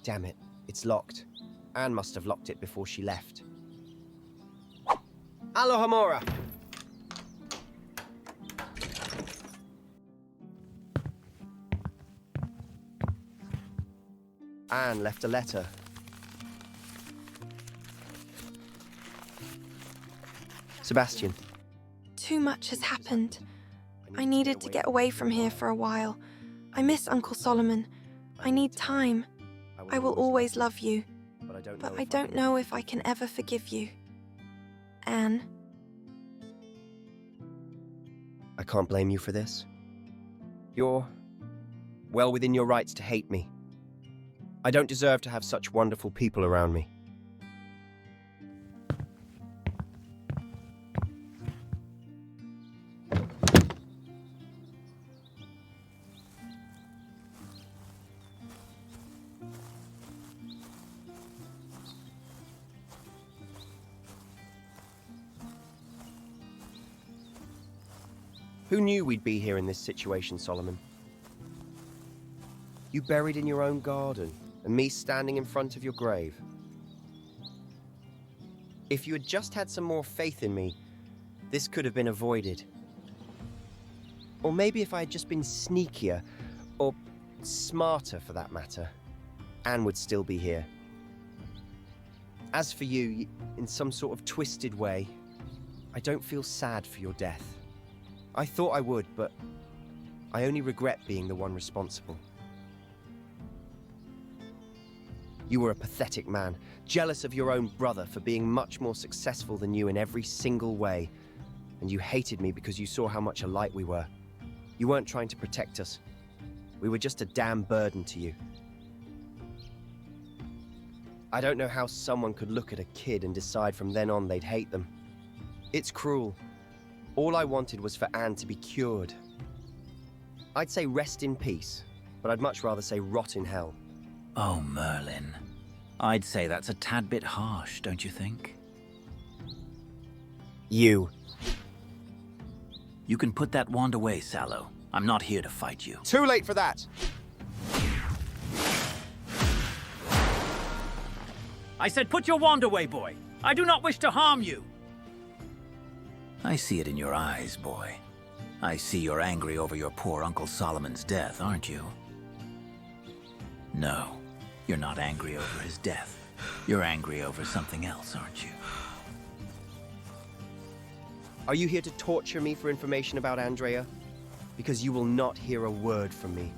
Damn it, it's locked. Anne must have locked it before she left. Alohomora! Anne left a letter. Sebastian. Too much has happened. I needed to get away from here for a while. I miss Uncle Solomon. I need time. I will always love you. But I don't know if I can ever forgive you. Anne. I can't blame you for this. You're well within your rights to hate me. I don't deserve to have such wonderful people around me. Who knew we'd be here in this situation, Solomon? You buried in your own garden, and me standing in front of your grave. If you had just had some more faith in me, this could have been avoided. Or maybe if I had just been sneakier, or smarter for that matter, Anne would still be here. As for you, in some sort of twisted way, I don't feel sad for your death. I thought I would, but I only regret being the one responsible. You were a pathetic man, jealous of your own brother for being much more successful than you in every single way. And you hated me because you saw how much alike we were. You weren't trying to protect us. We were just a damn burden to you. I don't know how someone could look at a kid and decide from then on they'd hate them. It's cruel. All I wanted was for Anne to be cured. I'd say rest in peace, but I'd much rather say rot in hell. Oh, Merlin. I'd say that's a tad bit harsh, don't you think? You. You can put that wand away, Sallow. I'm not here to fight you. Too late for that! I said put your wand away, boy. I do not wish to harm you. I see it in your eyes, boy. I see you're angry over your poor Uncle Solomon's death, aren't you? No, you're not angry over his death. You're angry over something else, aren't you? Are you here to torture me for information about Andrea? Because you will not hear a word from me.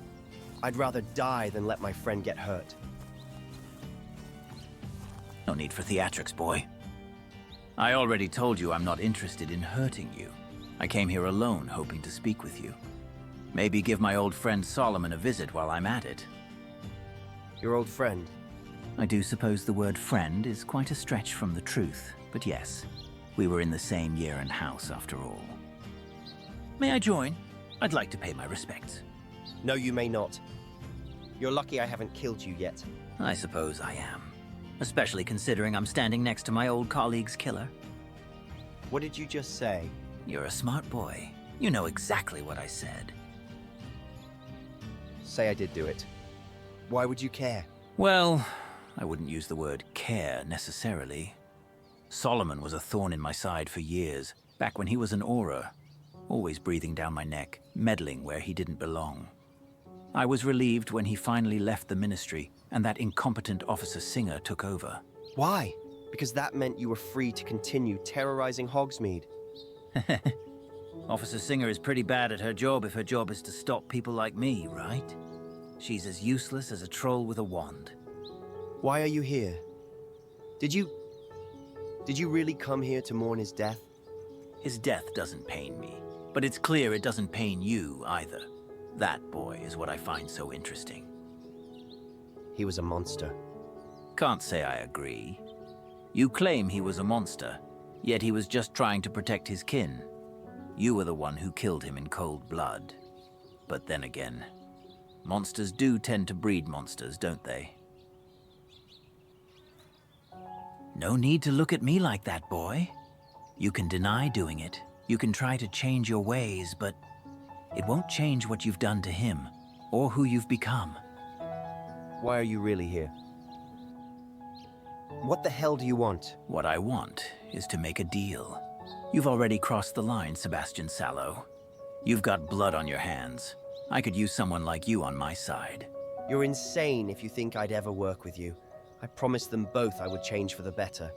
I'd rather die than let my friend get hurt. No need for theatrics, boy. I already told you I'm not interested in hurting you. I came here alone, hoping to speak with you. Maybe give my old friend Solomon a visit while I'm at it. Your old friend? I do suppose the word friend is quite a stretch from the truth, but yes, we were in the same year and house after all. May I join? I'd like to pay my respects. No, you may not. You're lucky I haven't killed you yet. I suppose I am. Especially considering I'm standing next to my old colleague's killer. What did you just say? You're a smart boy. You know exactly what I said. Say I did do it. Why would you care? Well, I wouldn't use the word care necessarily. Solomon was a thorn in my side for years, back when he was an aura, always breathing down my neck, meddling where he didn't belong. I was relieved when he finally left the ministry and that incompetent Officer Singer took over. Why? Because that meant you were free to continue terrorizing Hogsmeade. Officer Singer is pretty bad at her job if her job is to stop people like me, right? She's as useless as a troll with a wand. Why are you here? Did you really come here to mourn his death? His death doesn't pain me, but it's clear it doesn't pain you either. That, boy, is what I find so interesting. He was a monster. Can't say I agree. You claim he was a monster, yet he was just trying to protect his kin. You were the one who killed him in cold blood. But then again, monsters do tend to breed monsters, don't they? No need to look at me like that, boy. You can deny doing it. You can try to change your ways, but it won't change what you've done to him, or who you've become. Why are you really here? What the hell do you want? What I want is to make a deal. You've already crossed the line, Sebastian Sallow. You've got blood on your hands. I could use someone like you on my side. You're insane if you think I'd ever work with you. I promised them both I would change for the better.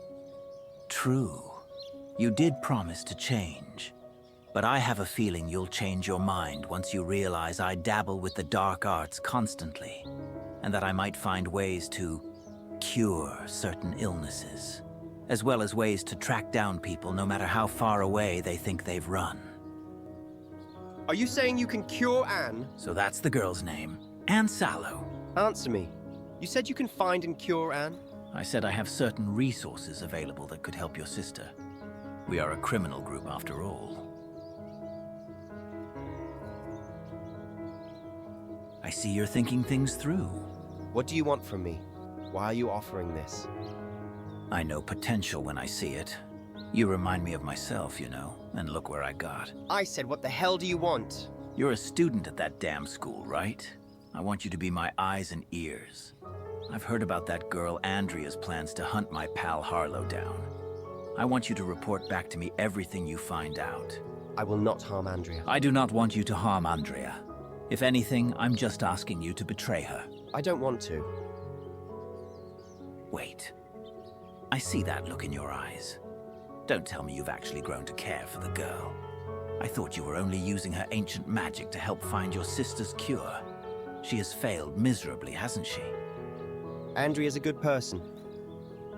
True. You did promise to change. But I have a feeling you'll change your mind once you realize I dabble with the dark arts constantly, and that I might find ways to cure certain illnesses, as well as ways to track down people no matter how far away they think they've run. Are you saying you can cure Anne? So that's the girl's name, Anne Sallow. Answer me. You said you can find and cure Anne? I said I have certain resources available that could help your sister. We are a criminal group after all. I see you're thinking things through. What do you want from me? Why are you offering this? I know potential when I see it. You remind me of myself, you know, and look where I got. I said, what the hell do you want? You're a student at that damn school, right? I want you to be my eyes and ears. I've heard about that girl Andrea's plans to hunt my pal Harlow down. I want you to report back to me everything you find out. I will not harm Andrea. I do not want you to harm Andrea. If anything, I'm just asking you to betray her. I don't want to. Wait. I see that look in your eyes. Don't tell me you've actually grown to care for the girl. I thought you were only using her ancient magic to help find your sister's cure. She has failed miserably, hasn't she? Andrea's a good person.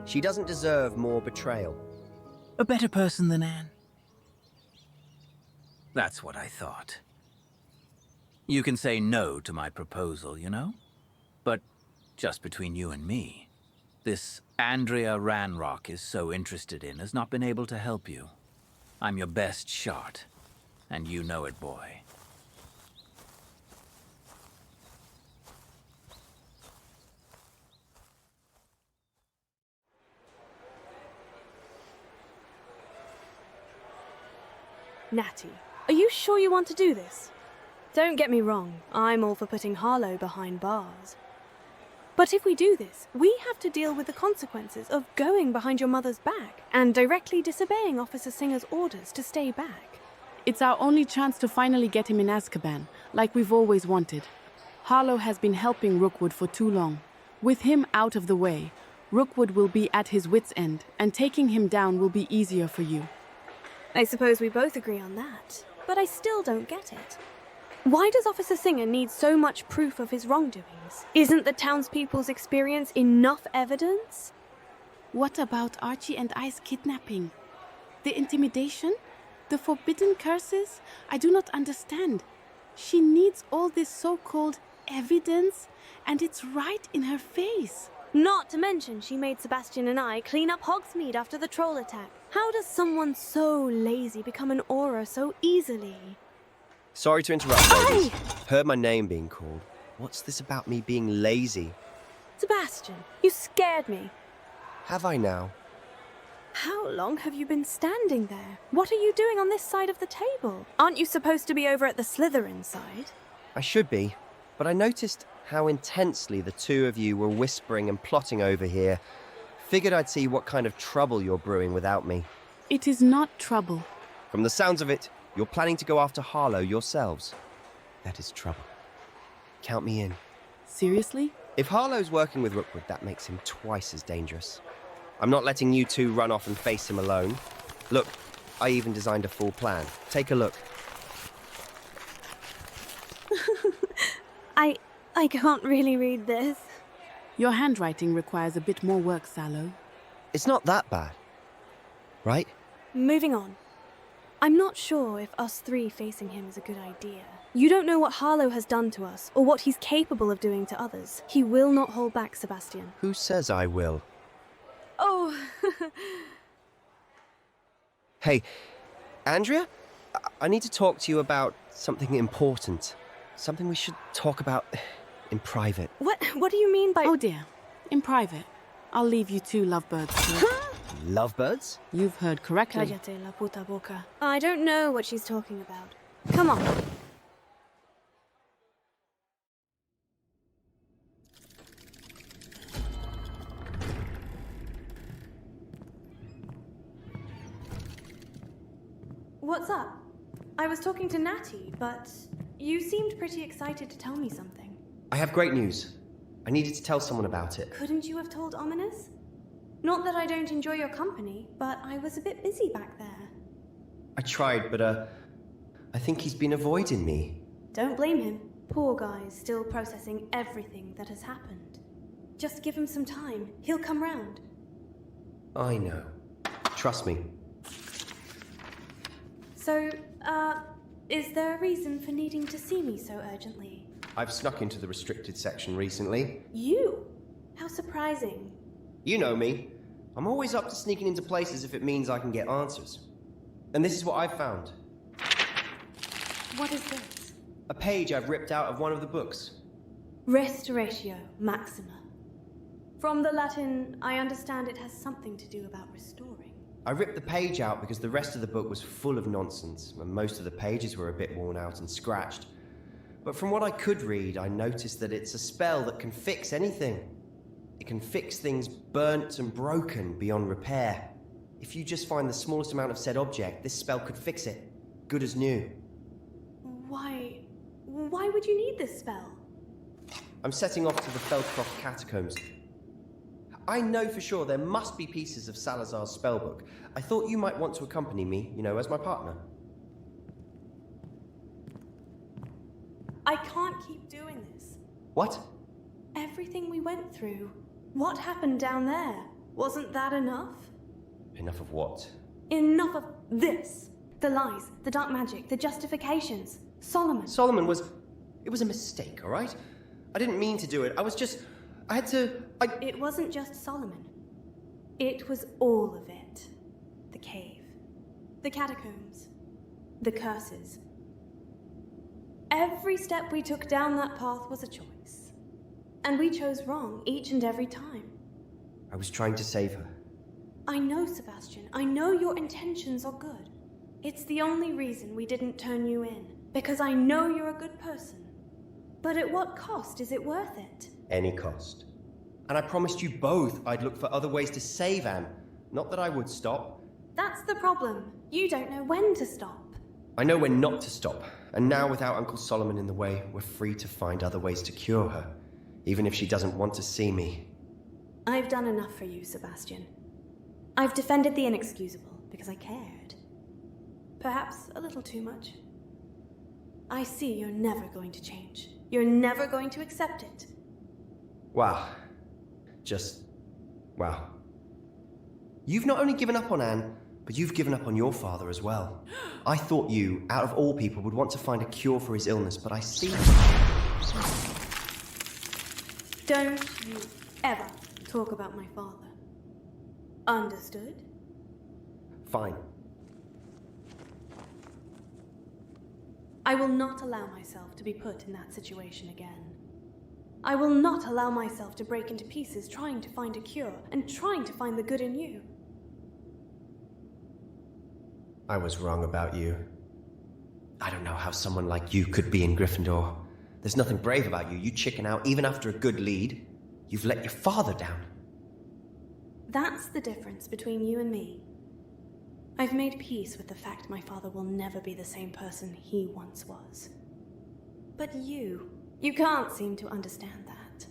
She doesn't deserve more betrayal. A better person than Anne? That's what I thought. You can say no to my proposal, you know? But just between you and me, this Andrea Ranrock is so interested in has not been able to help you. I'm your best shot, and you know it, boy. Natty, are you sure you want to do this? Don't get me wrong, I'm all for putting Harlow behind bars. But if we do this, we have to deal with the consequences of going behind your mother's back and directly disobeying Officer Singer's orders to stay back. It's our only chance to finally get him in Azkaban, like we've always wanted. Harlow has been helping Rookwood for too long. With him out of the way, Rookwood will be at his wit's end, and taking him down will be easier for you. I suppose we both agree on that, but I still don't get it. Why does Officer Singer need so much proof of his wrongdoings? Isn't the townspeople's experience enough evidence? What about Archie and I's kidnapping? The intimidation? The forbidden curses? I do not understand. She needs all this so-called evidence, and it's right in her face. Not to mention she made Sebastian and I clean up Hogsmeade after the troll attack. How does someone so lazy become an aura so easily? Sorry to interrupt, ladies. Heard my name being called. What's this about me being lazy? Sebastian, you scared me. Have I now? How long have you been standing there? What are you doing on this side of the table? Aren't you supposed to be over at the Slytherin side? I should be, but I noticed how intensely the two of you were whispering and plotting over here. Figured I'd see what kind of trouble you're brewing without me. It is not trouble. From the sounds of it, you're planning to go after Harlow yourselves. That is trouble. Count me in. Seriously? If Harlow's working with Rookwood, that makes him twice as dangerous. I'm not letting you two run off and face him alone. Look, I even designed a full plan. Take a look. I can't really read this. Your handwriting requires a bit more work, Sallow. It's not that bad, right? Moving on. I'm not sure if us three facing him is a good idea. You don't know what Harlow has done to us, or what he's capable of doing to others. He will not hold back, Sebastian. Who says I will? Oh! Hey, Andrea? I need to talk to you about something important. Something we should talk about in private. What do you mean by... Oh dear. In private. I'll leave you two lovebirds to it. Lovebirds? You've heard correctly. Cállate la puta boca. I don't know what she's talking about. Come on. What's up? I was talking to Natty, but you seemed pretty excited to tell me something. I have great news. I needed to tell someone about it. Couldn't you have told Ominous? Not that I don't enjoy your company, but I was a bit busy back there. I tried, but I think he's been avoiding me. Don't blame him. Poor guy's still processing everything that has happened. Just give him some time. He'll come round. I know. Trust me. So, is there a reason for needing to see me so urgently? I've snuck into the restricted section recently. You? How surprising. You know me. I'm always up to sneaking into places if it means I can get answers. And this is what I've found. What is this? A page I've ripped out of one of the books. Restoratio Maxima. From the Latin, I understand it has something to do about restoring. I ripped the page out because the rest of the book was full of nonsense, and most of the pages were a bit worn out and scratched. But from what I could read, I noticed that it's a spell that can fix anything. It can fix things burnt and broken beyond repair. If you just find the smallest amount of said object, this spell could fix it. Good as new. Why would you need this spell? I'm setting off to the Feldcroft catacombs. I know for sure there must be pieces of Salazar's spellbook. I thought you might want to accompany me, as my partner. I can't keep doing this. What? Everything we went through. What happened down there? Wasn't that enough? Enough of what? Enough of this. The lies, the dark magic, the justifications. Solomon. Solomon was... It was a mistake, all right? I didn't mean to do it. I had to... It wasn't just Solomon. It was all of it. The cave. The catacombs. The curses. Every step we took down that path was a choice. And we chose wrong each and every time. I was trying to save her. I know, Sebastian. I know your intentions are good. It's the only reason we didn't turn you in. Because I know you're a good person. But at what cost is it worth it? Any cost. And I promised you both I'd look for other ways to save Anne. Not that I would stop. That's the problem. You don't know when to stop. I know when not to stop. And now without Uncle Solomon in the way, we're free to find other ways to cure her. Even if she doesn't want to see me. I've done enough for you, Sebastian. I've defended the inexcusable because I cared. Perhaps a little too much. I see you're never going to change. You're never going to accept it. Wow. Wow. You've not only given up on Anne, but you've given up on your father as well. I thought you, out of all people, would want to find a cure for his illness, but I see... Don't you ever talk about my father. Understood? Fine. I will not allow myself to be put in that situation again. I will not allow myself to break into pieces trying to find a cure and trying to find the good in you. I was wrong about you. I don't know how someone like you could be in Gryffindor. There's nothing brave about you. You chicken out even after a good lead. You've let your father down. That's the difference between you and me. I've made peace with the fact my father will never be the same person he once was. But you can't seem to understand that.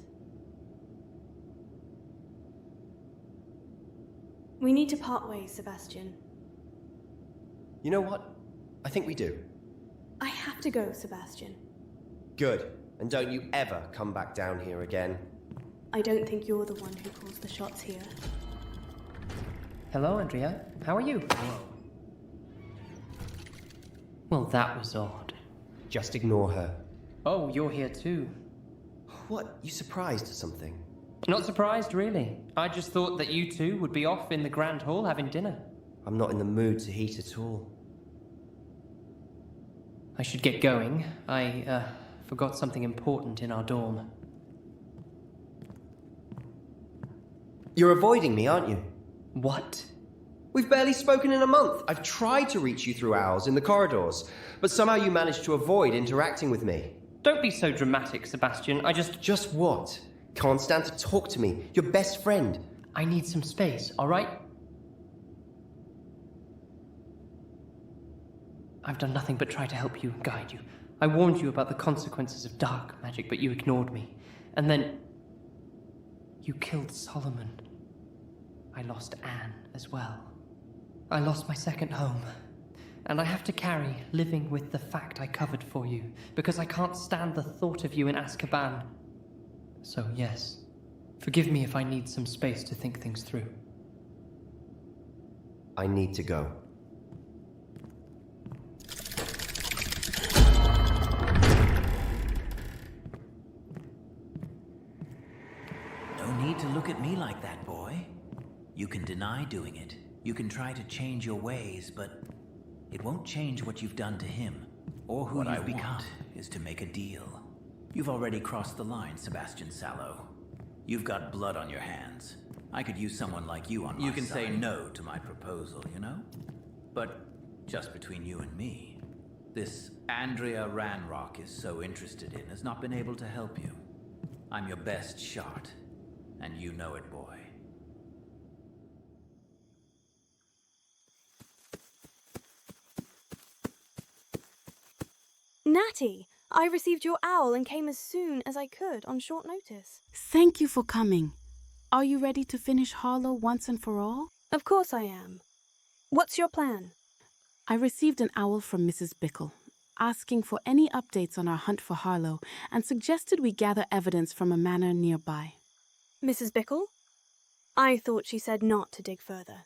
We need to part ways, Sebastian. You know what? I think we do. I have to go, Sebastian. Good. And don't you ever come back down here again. I don't think you're the one who calls the shots here. Hello, Andrea. How are you? Hello. Well, that was odd. Just ignore her. Oh, you're here too. What? You surprised or something? Not surprised, really. I just thought that you two would be off in the Grand Hall having dinner. I'm not in the mood to heat at all. I should get going. I forgot something important in our dorm. You're avoiding me, aren't you? What? We've barely spoken in a month. I've tried to reach you through owls in the corridors, but somehow you managed to avoid interacting with me. Don't be so dramatic, Sebastian. Just what? Can't stand to talk to me. Your best friend. I need some space, all right? I've done nothing but try to help you and guide you. I warned you about the consequences of dark magic, but you ignored me. And then... you killed Solomon. I lost Anne as well. I lost my second home. And I have to carry living with the fact I covered for you, because I can't stand the thought of you in Azkaban. So yes, forgive me if I need some space to think things through. I need to go. No need to look at me like that, boy. You can deny doing it. You can try to change your ways, but it won't change what you've done to him, or who you've become, is to make a deal. You've already crossed the line, Sebastian Sallow. You've got blood on your hands. I could use someone like you on my side. You can say no to my proposal, you know? But just between you and me, this Andrea Ranrock is so interested in has not been able to help you. I'm your best shot, and you know it, boy. Natty, I received your owl and came as soon as I could on short notice. Thank you for coming. Are you ready to finish Harlow once and for all? Of course I am. What's your plan? I received an owl from Mrs. Bickle, asking for any updates on our hunt for Harlow, and suggested we gather evidence from a manor nearby. Mrs. Bickle? I thought she said not to dig further.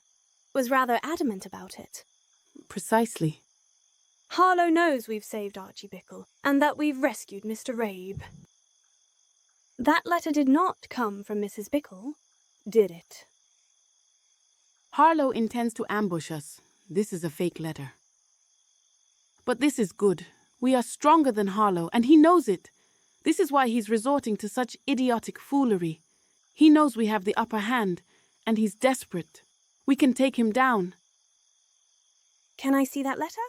Was rather adamant about it. Precisely. Harlow knows we've saved Archie Bickle, and that we've rescued Mr. Rabe. That letter did not come from Mrs. Bickle, did it? Harlow intends to ambush us. This is a fake letter. But this is good. We are stronger than Harlow, and he knows it. This is why he's resorting to such idiotic foolery. He knows we have the upper hand, and he's desperate. We can take him down. Can I see that letter?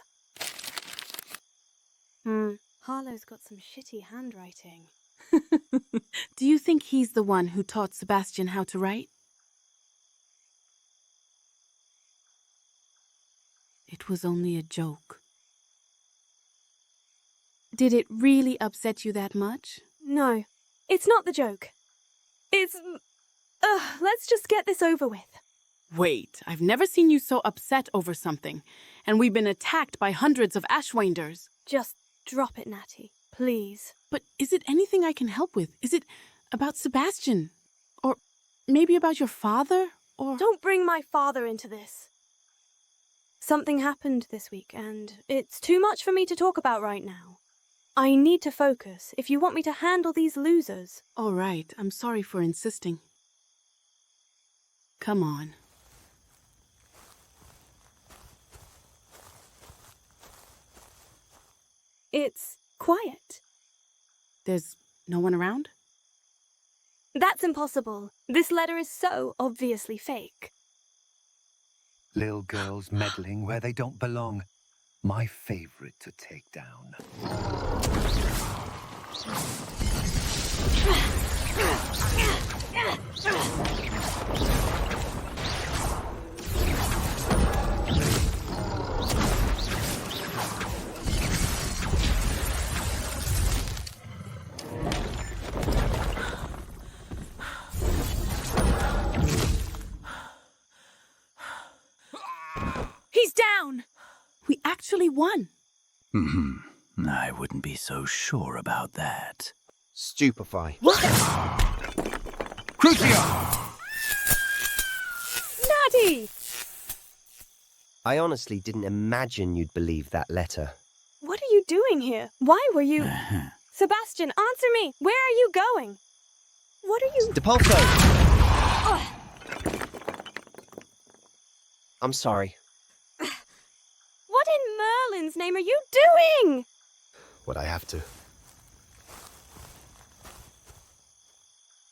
Harlow's got some shitty handwriting. Do you think he's the one who taught Sebastian how to write? It was only a joke. Did it really upset you that much? No, it's not the joke. It's... let's just get this over with. Wait, I've never seen you so upset over something, and we've been attacked by hundreds of Ashwinders. Just drop it, Natty, please. But is it anything I can help with? Is it about Sebastian? Or maybe about your father? Or... Don't bring my father into this. Something happened this week, and it's too much for me to talk about right now. I need to focus if you want me to handle these losers. All right, I'm sorry for insisting. Come on. It's quiet. There's no one around? That's impossible. This letter is so obviously fake. Little girls meddling where they don't belong. My favorite to take down. He's down! We actually won. I wouldn't be so sure about that. Stupefy. Crucio! Natty! I honestly didn't imagine you'd believe that letter. What are you doing here? Why were you... Sebastian, answer me! Where are you going? What are you... Depulso! I'm sorry. What in Merlin's name are you doing? What I have to.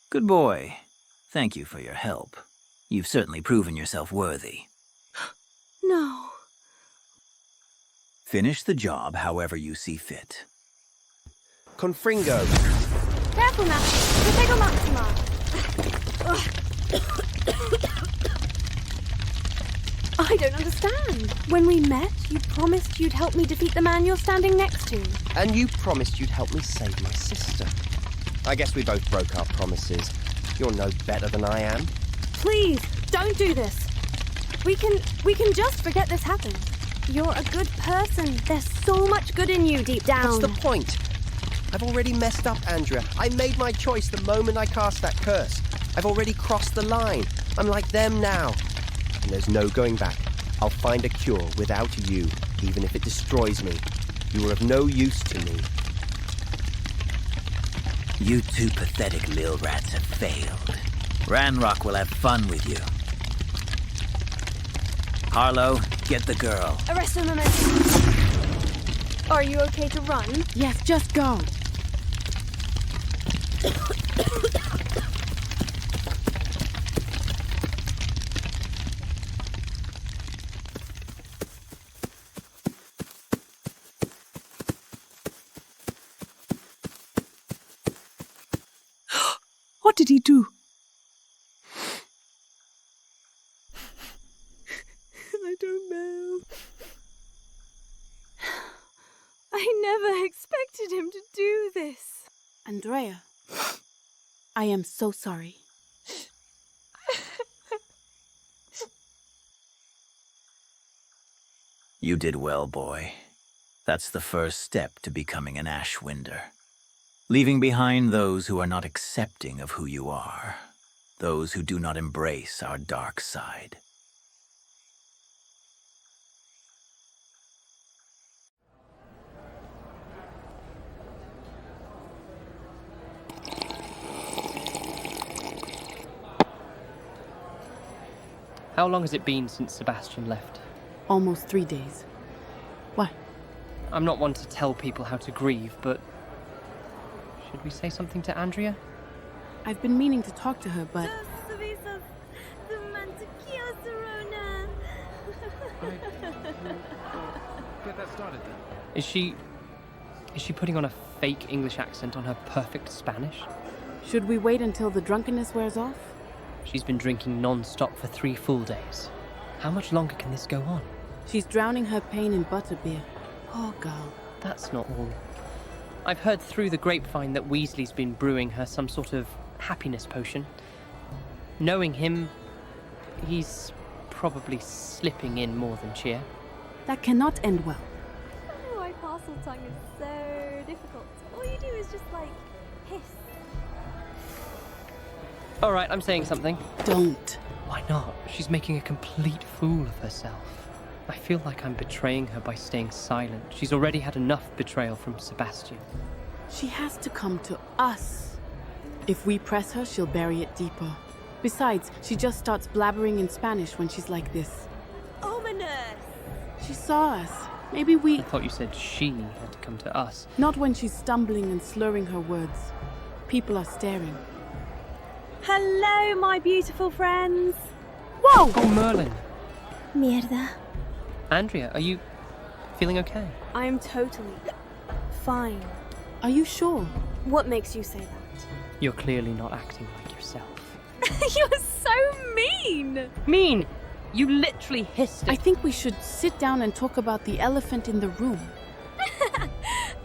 Good boy. Thank you for your help. You've certainly proven yourself worthy. No. Finish the job however you see fit. Confringo. Careful, Natty. Protego Maxima. I don't understand. When we met, you promised you'd help me defeat the man you're standing next to. And you promised you'd help me save my sister. I guess we both broke our promises. You're no better than I am. Please, don't do this. We can just forget this happened. You're a good person. There's so much good in you deep down. What's the point? I've already messed up, Andrea. I made my choice the moment I cast that curse. I've already crossed the line. I'm like them now. And there's no going back. I'll find a cure without you, even if it destroys me. You are of no use to me. You two pathetic lil rats have failed. Ranrock will have fun with you. Harlow, get the girl. Arrest a moment. Are you okay to run? Yes, just go. What did he do? I don't know. I never expected him to do this. Andrea, I am so sorry. You did well, boy. That's the first step to becoming an Ashwinder. Leaving behind those who are not accepting of who you are. Those who do not embrace our dark side. How long has it been since Sebastian left? Almost 3 days. What? I'm not one to tell people how to grieve, but... should we say something to Andrea? I've been meaning to talk to her, but... Get that started then. Is she putting on a fake English accent on her perfect Spanish? Should we wait until the drunkenness wears off? She's been drinking non-stop for 3 full days. How much longer can this go on? She's drowning her pain in butterbeer. Poor girl. That's not all. I've heard through the grapevine that Weasley's been brewing her some sort of happiness potion. Knowing him, he's probably slipping in more than cheer. That cannot end well. Oh, my parcel tongue is so difficult. All you do is just, like, hiss. All right, I'm saying something. Don't. Why not? She's making a complete fool of herself. I feel like I'm betraying her by staying silent. She's already had enough betrayal from Sebastian. She has to come to us. If we press her, she'll bury it deeper. Besides, she just starts blabbering in Spanish when she's like this. Ominous! She saw us. Maybe we... I thought you said she had to come to us. Not when she's stumbling and slurring her words. People are staring. Hello, my beautiful friends. Whoa! Oh, Merlin. Mierda. Andrea, are you feeling okay? I am totally fine. Are you sure? What makes you say that? You're clearly not acting like yourself. You're so mean! Mean! You literally hissed it. I think we should sit down and talk about the elephant in the room.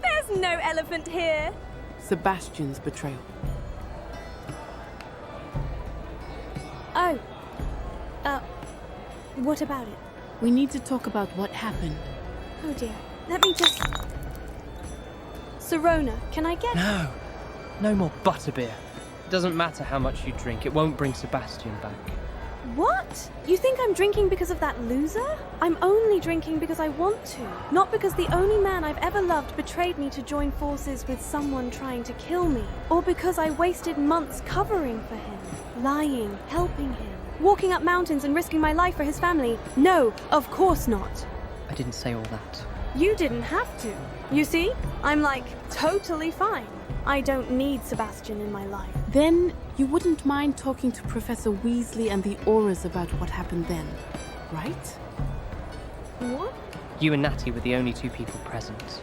There's no elephant here. Sebastian's betrayal. Oh. What about it? We need to talk about what happened. Oh dear. Let me just... Sirona, can I get... No. No more butterbeer. It doesn't matter how much you drink. It won't bring Sebastian back. What? You think I'm drinking because of that loser? I'm only drinking because I want to. Not because the only man I've ever loved betrayed me to join forces with someone trying to kill me. Or because I wasted months covering for him. Lying, helping him. Walking up mountains and risking my life for his family. No, of course not. I didn't say all that. You didn't have to. You see? I'm like, totally fine. I don't need Sebastian in my life. Then you wouldn't mind talking to Professor Weasley and the Auras about what happened then, right? What? You and Natty were the only 2 people present.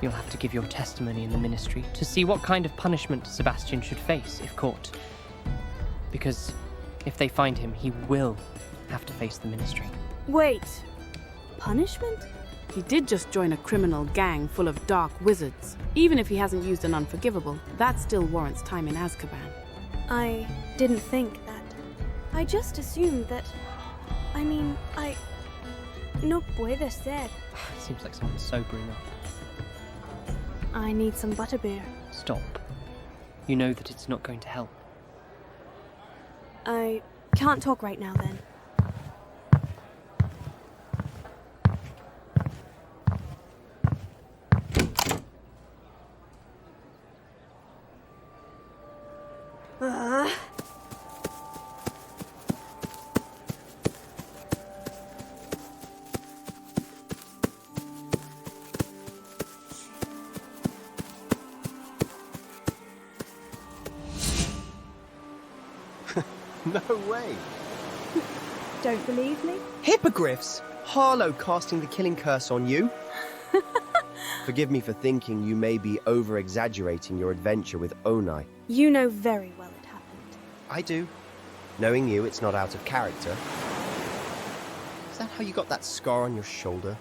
You'll have to give your testimony in the ministry to see what kind of punishment Sebastian should face if caught. Because if they find him, he will have to face the Ministry. Wait. Punishment? He did just join a criminal gang full of dark wizards. Even if he hasn't used an unforgivable, that still warrants time in Azkaban. I didn't think that. I just assumed that... No puede ser. Seems like someone's sobering up. I need some butterbeer. Stop. You know that it's not going to help. I can't talk right now, then. No way. Don't believe me? Hippogriffs! Harlow casting the killing curse on you? Forgive me for thinking you may be over-exaggerating your adventure with Onai. You know very well it happened. I do. Knowing you, it's not out of character. Is that how you got that scar on your shoulder?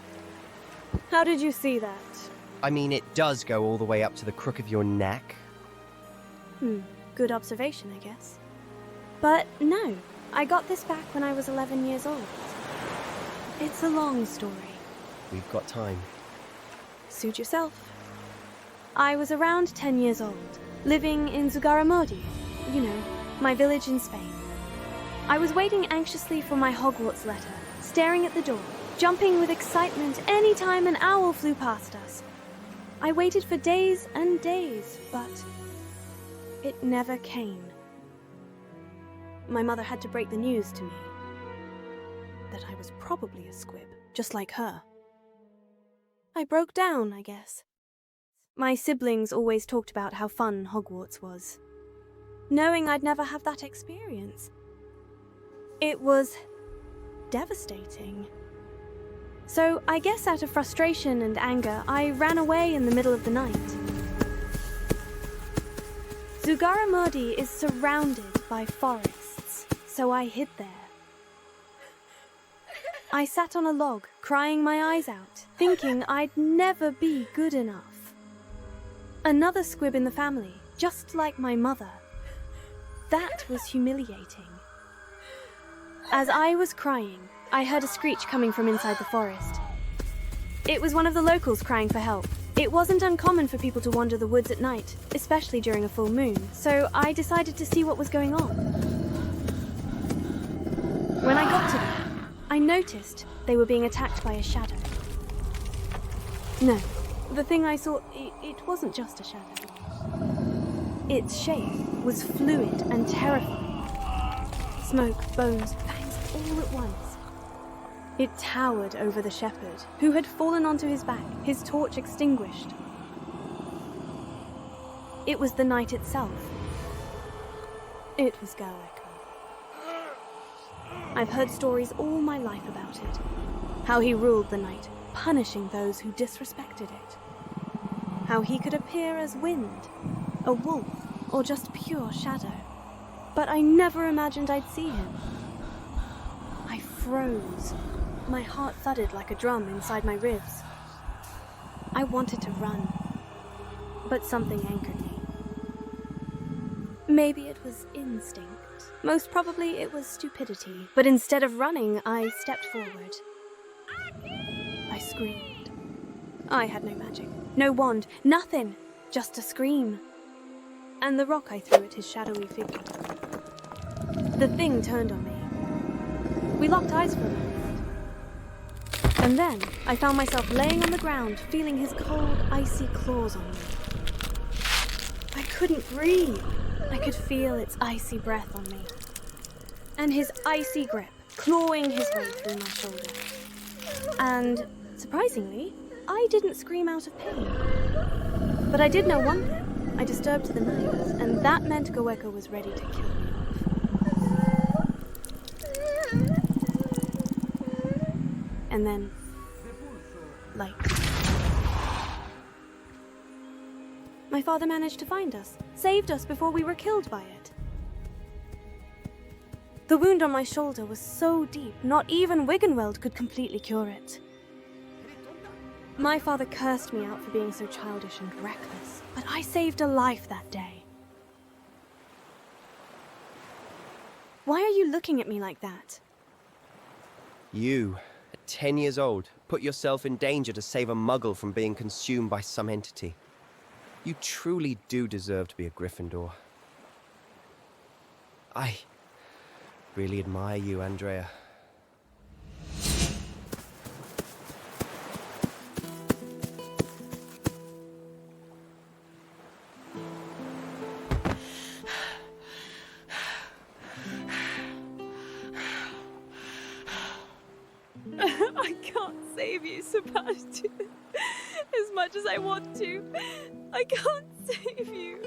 How did you see that? I mean, it does go all the way up to the crook of your neck. Good observation, I guess. But no, I got this back when I was 11 years old. It's a long story. We've got time. Suit yourself. I was around 10 years old, living in Zugarramurdi, you know, my village in Spain. I was waiting anxiously for my Hogwarts letter, staring at the door, jumping with excitement any time an owl flew past us. I waited for days and days, but it never came. My mother had to break the news to me that I was probably a squib, just like her. I broke down, I guess. My siblings always talked about how fun Hogwarts was, knowing I'd never have that experience. It was devastating. So I guess out of frustration and anger, I ran away in the middle of the night. Zugarramurdi is surrounded by forests, so I hid there. I sat on a log, crying my eyes out, thinking I'd never be good enough. Another squib in the family, just like my mother. That was humiliating. As I was crying, I heard a screech coming from inside the forest. It was one of the locals crying for help. It wasn't uncommon for people to wander the woods at night, especially during a full moon, so I decided to see what was going on. When I got to them, I noticed they were being attacked by a shadow. No, the thing I saw, it wasn't just a shadow. Its shape was fluid and terrifying. Smoke, bones, fangs, all at once. It towered over the shepherd, who had fallen onto his back, his torch extinguished. It was the night itself. It was Garleco. I've heard stories all my life about it. How he ruled the night, punishing those who disrespected it. How he could appear as wind, a wolf, or just pure shadow. But I never imagined I'd see him. I froze. My heart thudded like a drum inside my ribs. I wanted to run, but something anchored me. Maybe it was instinct. Most probably it was stupidity. But instead of running, I stepped forward. I screamed. I had no magic, no wand, nothing. Just a scream. And the rock I threw at his shadowy figure. The thing turned on me. We locked eyes for a moment. And then I found myself laying on the ground, feeling his cold, icy claws on me. I couldn't breathe. I could feel its icy breath on me. And his icy grip, clawing his way through my shoulder. And, surprisingly, I didn't scream out of pain. But I did know one thing. I disturbed the night, and that meant Garleco was ready to kill me off. And then, light. My father managed to find us, saved us before we were killed by it. The wound on my shoulder was so deep, not even Wiggenweld could completely cure it. My father cursed me out for being so childish and reckless, but I saved a life that day. Why are you looking at me like that? You, at 10 years old, put yourself in danger to save a muggle from being consumed by some entity. You truly do deserve to be a Gryffindor. I really admire you, Andrea. I can't save you, Sebastian. As much as I want to, I can't save you.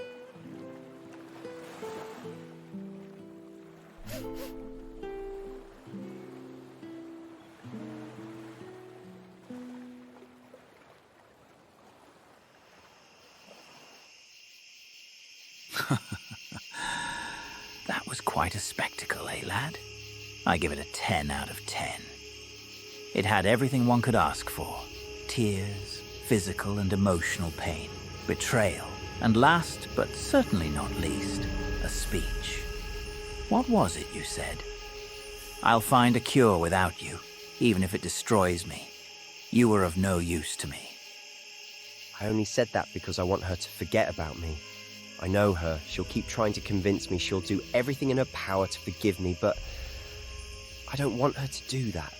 That was quite a spectacle, eh, lad? I give it a 10 out of 10. It had everything one could ask for. Tears, physical and emotional pain, betrayal, and last, but certainly not least, a speech. What was it you said? I'll find a cure without you, even if it destroys me. You were of no use to me. I only said that because I want her to forget about me. I know her. She'll keep trying to convince me she'll do everything in her power to forgive me, but I don't want her to do that.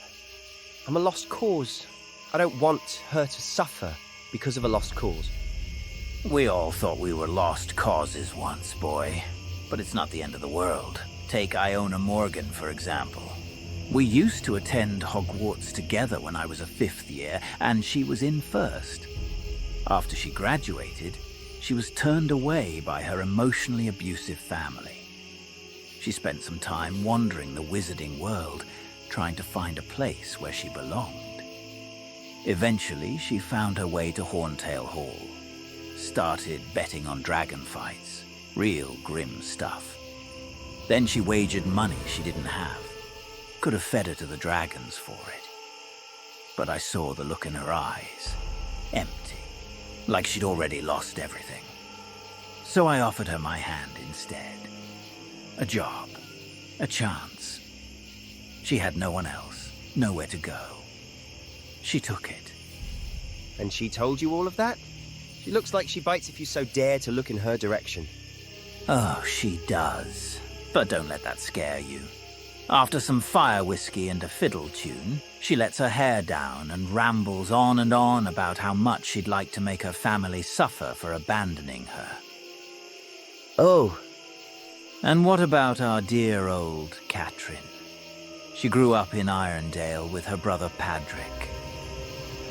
I'm a lost cause. I don't want her to suffer because of a lost cause. We all thought we were lost causes once, boy. But it's not the end of the world. Take Iona Morgan, for example. We used to attend Hogwarts together when I was a 5th year, and she was in 1st. After she graduated, she was turned away by her emotionally abusive family. She spent some time wandering the wizarding world, trying to find a place where she belonged. Eventually, she found her way to Horntail Hall. Started betting on dragon fights. Real grim stuff. Then she wagered money she didn't have. Could have fed her to the dragons for it. But I saw the look in her eyes. Empty. Like she'd already lost everything. So I offered her my hand instead. A job. A chance. She had no one else. Nowhere to go. She took it. And she told you all of that? She looks like she bites if you so dare to look in her direction. Oh, she does. But don't let that scare you. After some fire whiskey and a fiddle tune, she lets her hair down and rambles on and on about how much she'd like to make her family suffer for abandoning her. Oh. And what about our dear old Catherine? She grew up in Irondale with her brother Padrick.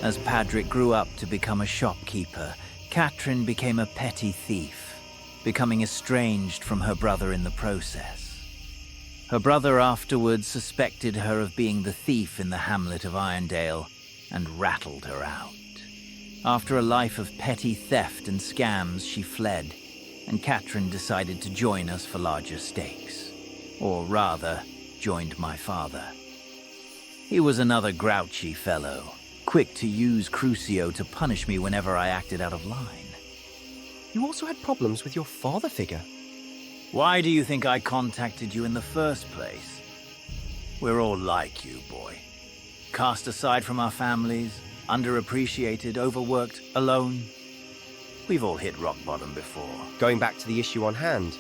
As Padrick grew up to become a shopkeeper, Catherine became a petty thief, becoming estranged from her brother in the process. Her brother afterwards suspected her of being the thief in the hamlet of Irondale and rattled her out. After a life of petty theft and scams, she fled, and Catherine decided to join us for larger stakes. Or rather, joined my father. He was another grouchy fellow, quick to use Crucio to punish me whenever I acted out of line. You also had problems with your father figure. Why do you think I contacted you in the first place? We're all like you, boy. Cast aside from our families, underappreciated, overworked, alone. We've all hit rock bottom before. Going back to the issue on hand,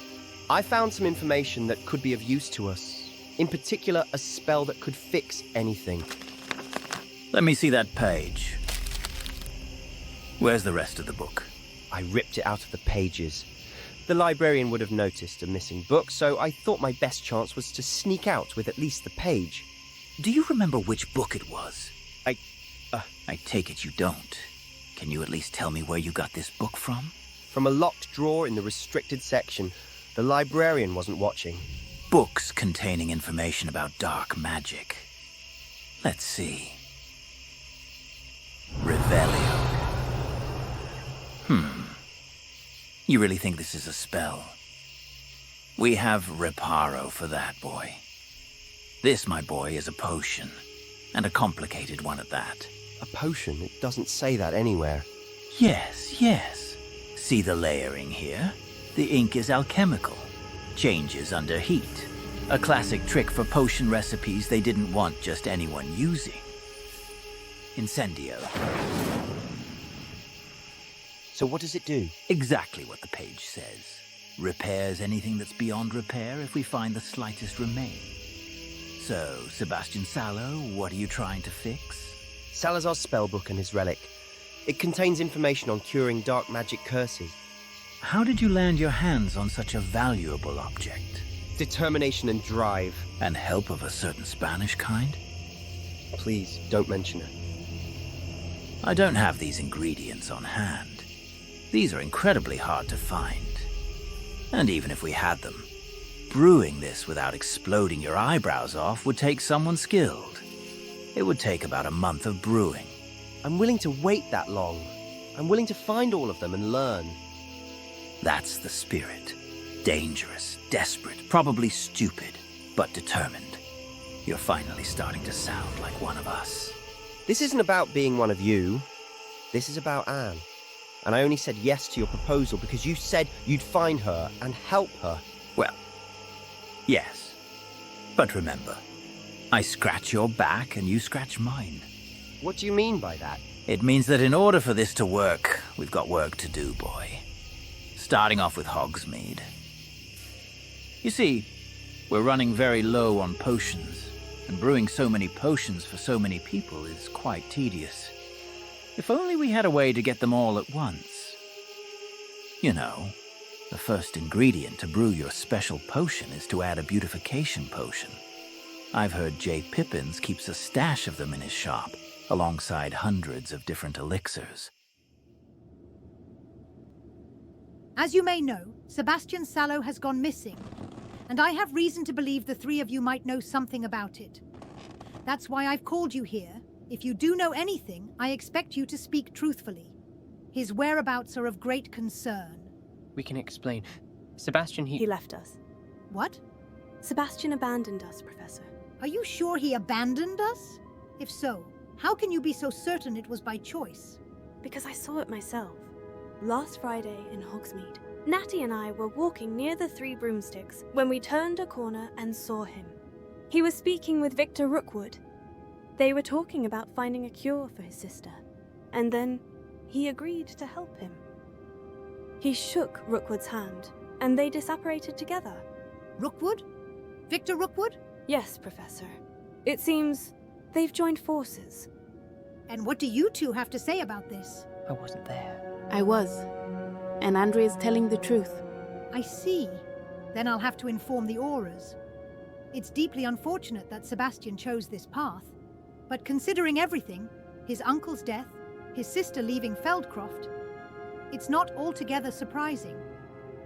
I found some information that could be of use to us. In particular, a spell that could fix anything. Let me see that page. Where's the rest of the book? I ripped it out of the pages. The librarian would have noticed a missing book, so I thought my best chance was to sneak out with at least the page. Do you remember which book it was? I take it you don't. Can you at least tell me where you got this book from? From a locked drawer in the restricted section. The librarian wasn't watching. Books containing information about dark magic. Let's see. Revelio. You really think this is a spell? We have Reparo for that, boy. This, my boy, is a potion. And a complicated one at that. A potion? It doesn't say that anywhere. Yes, yes. See the layering here? The ink is alchemical. Changes under heat. A classic trick for potion recipes they didn't want just anyone using. Incendio. So what does it do? Exactly what the page says. Repairs anything that's beyond repair if we find the slightest remain. So, Sebastian Sallow, what are you trying to fix? Salazar's spellbook and his relic. It contains information on curing dark magic curses. How did you land your hands on such a valuable object? Determination and drive. And help of a certain Spanish kind? Please, don't mention it. I don't have these ingredients on hand. These are incredibly hard to find. And even if we had them, brewing this without exploding your eyebrows off would take someone skilled. It would take about a month of brewing. I'm willing to wait that long. I'm willing to find all of them and learn. That's the spirit. Dangerous, desperate, probably stupid, but determined. You're finally starting to sound like one of us. This isn't about being one of you. This is about Anne. And I only said yes to your proposal because you said you'd find her and help her. Well, yes. But remember, I scratch your back and you scratch mine. What do you mean by that? It means that in order for this to work, we've got work to do, boy. Starting off with Hogsmeade. You see, we're running very low on potions, and brewing so many potions for so many people is quite tedious. If only we had a way to get them all at once. You know, the first ingredient to brew your special potion is to add a beautification potion. I've heard J. Pippins keeps a stash of them in his shop, alongside hundreds of different elixirs. As you may know, Sebastian Sallow has gone missing, and I have reason to believe the three of you might know something about it. That's why I've called you here. If you do know anything, I expect you to speak truthfully. His whereabouts are of great concern. We can explain. Sebastian, He left us. What? Sebastian abandoned us, Professor. Are you sure he abandoned us? If so, how can you be so certain it was by choice? Because I saw it myself. Last Friday in Hogsmeade, Natty and I were walking near the Three Broomsticks when we turned a corner and saw him. He was speaking with Victor Rookwood. They were talking about finding a cure for his sister, and then he agreed to help him. He shook Rookwood's hand, and they disapparated together. Rookwood? Victor Rookwood? Yes, Professor. It seems they've joined forces. And what do you two have to say about this? I wasn't there. I was. And Andrea's telling the truth. I see. Then I'll have to inform the Aurors. It's deeply unfortunate that Sebastian chose this path. But considering everything, his uncle's death, his sister leaving Feldcroft, it's not altogether surprising.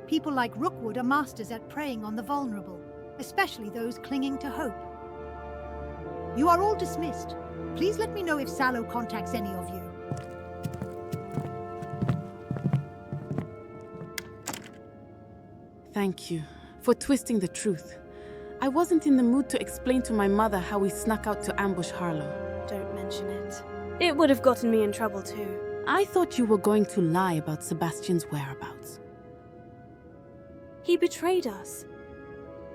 People like Rookwood are masters at preying on the vulnerable, especially those clinging to hope. You are all dismissed. Please let me know if Sallow contacts any of you. Thank you for twisting the truth. I wasn't in the mood to explain to my mother how we snuck out to ambush Harlow. Don't mention it. It would have gotten me in trouble too. I thought you were going to lie about Sebastian's whereabouts. He betrayed us.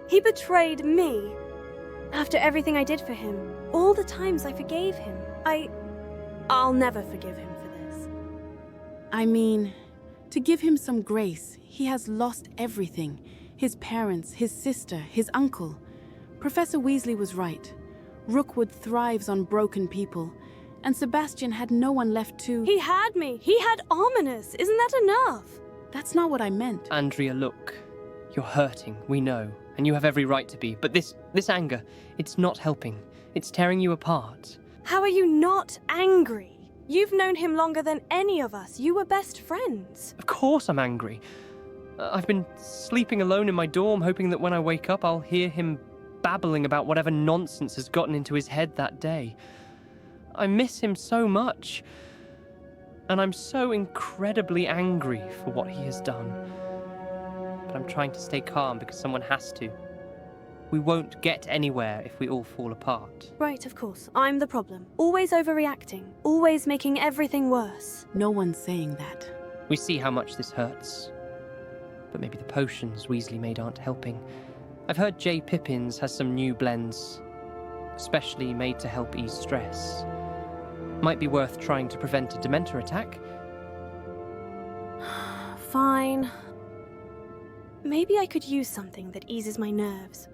He betrayed me. After everything I did for him, all the times I forgave him, I'll never forgive him for this. I mean, to give him some grace, he has lost everything. His parents, his sister, his uncle. Professor Weasley was right. Rookwood thrives on broken people, and Sebastian had no one left to... He had me. He had Ominous. Isn't that enough? That's not what I meant. Andrea, look. You're hurting, we know, and you have every right to be. But this anger, it's not helping. It's tearing you apart. How are you not angry? You've known him longer than any of us. You were best friends. Of course I'm angry. I've been sleeping alone in my dorm, hoping that when I wake up I'll hear him babbling about whatever nonsense has gotten into his head that day. I miss him so much. And I'm so incredibly angry for what he has done. But I'm trying to stay calm because someone has to. We won't get anywhere if we all fall apart. Right, of course. I'm the problem. Always overreacting. Always making everything worse. No one's saying that. We see how much this hurts. But maybe the potions Weasley made aren't helping. I've heard J. Pippin's has some new blends, specially made to help ease stress. Might be worth trying to prevent a Dementor attack. Fine. Maybe I could use something that eases my nerves.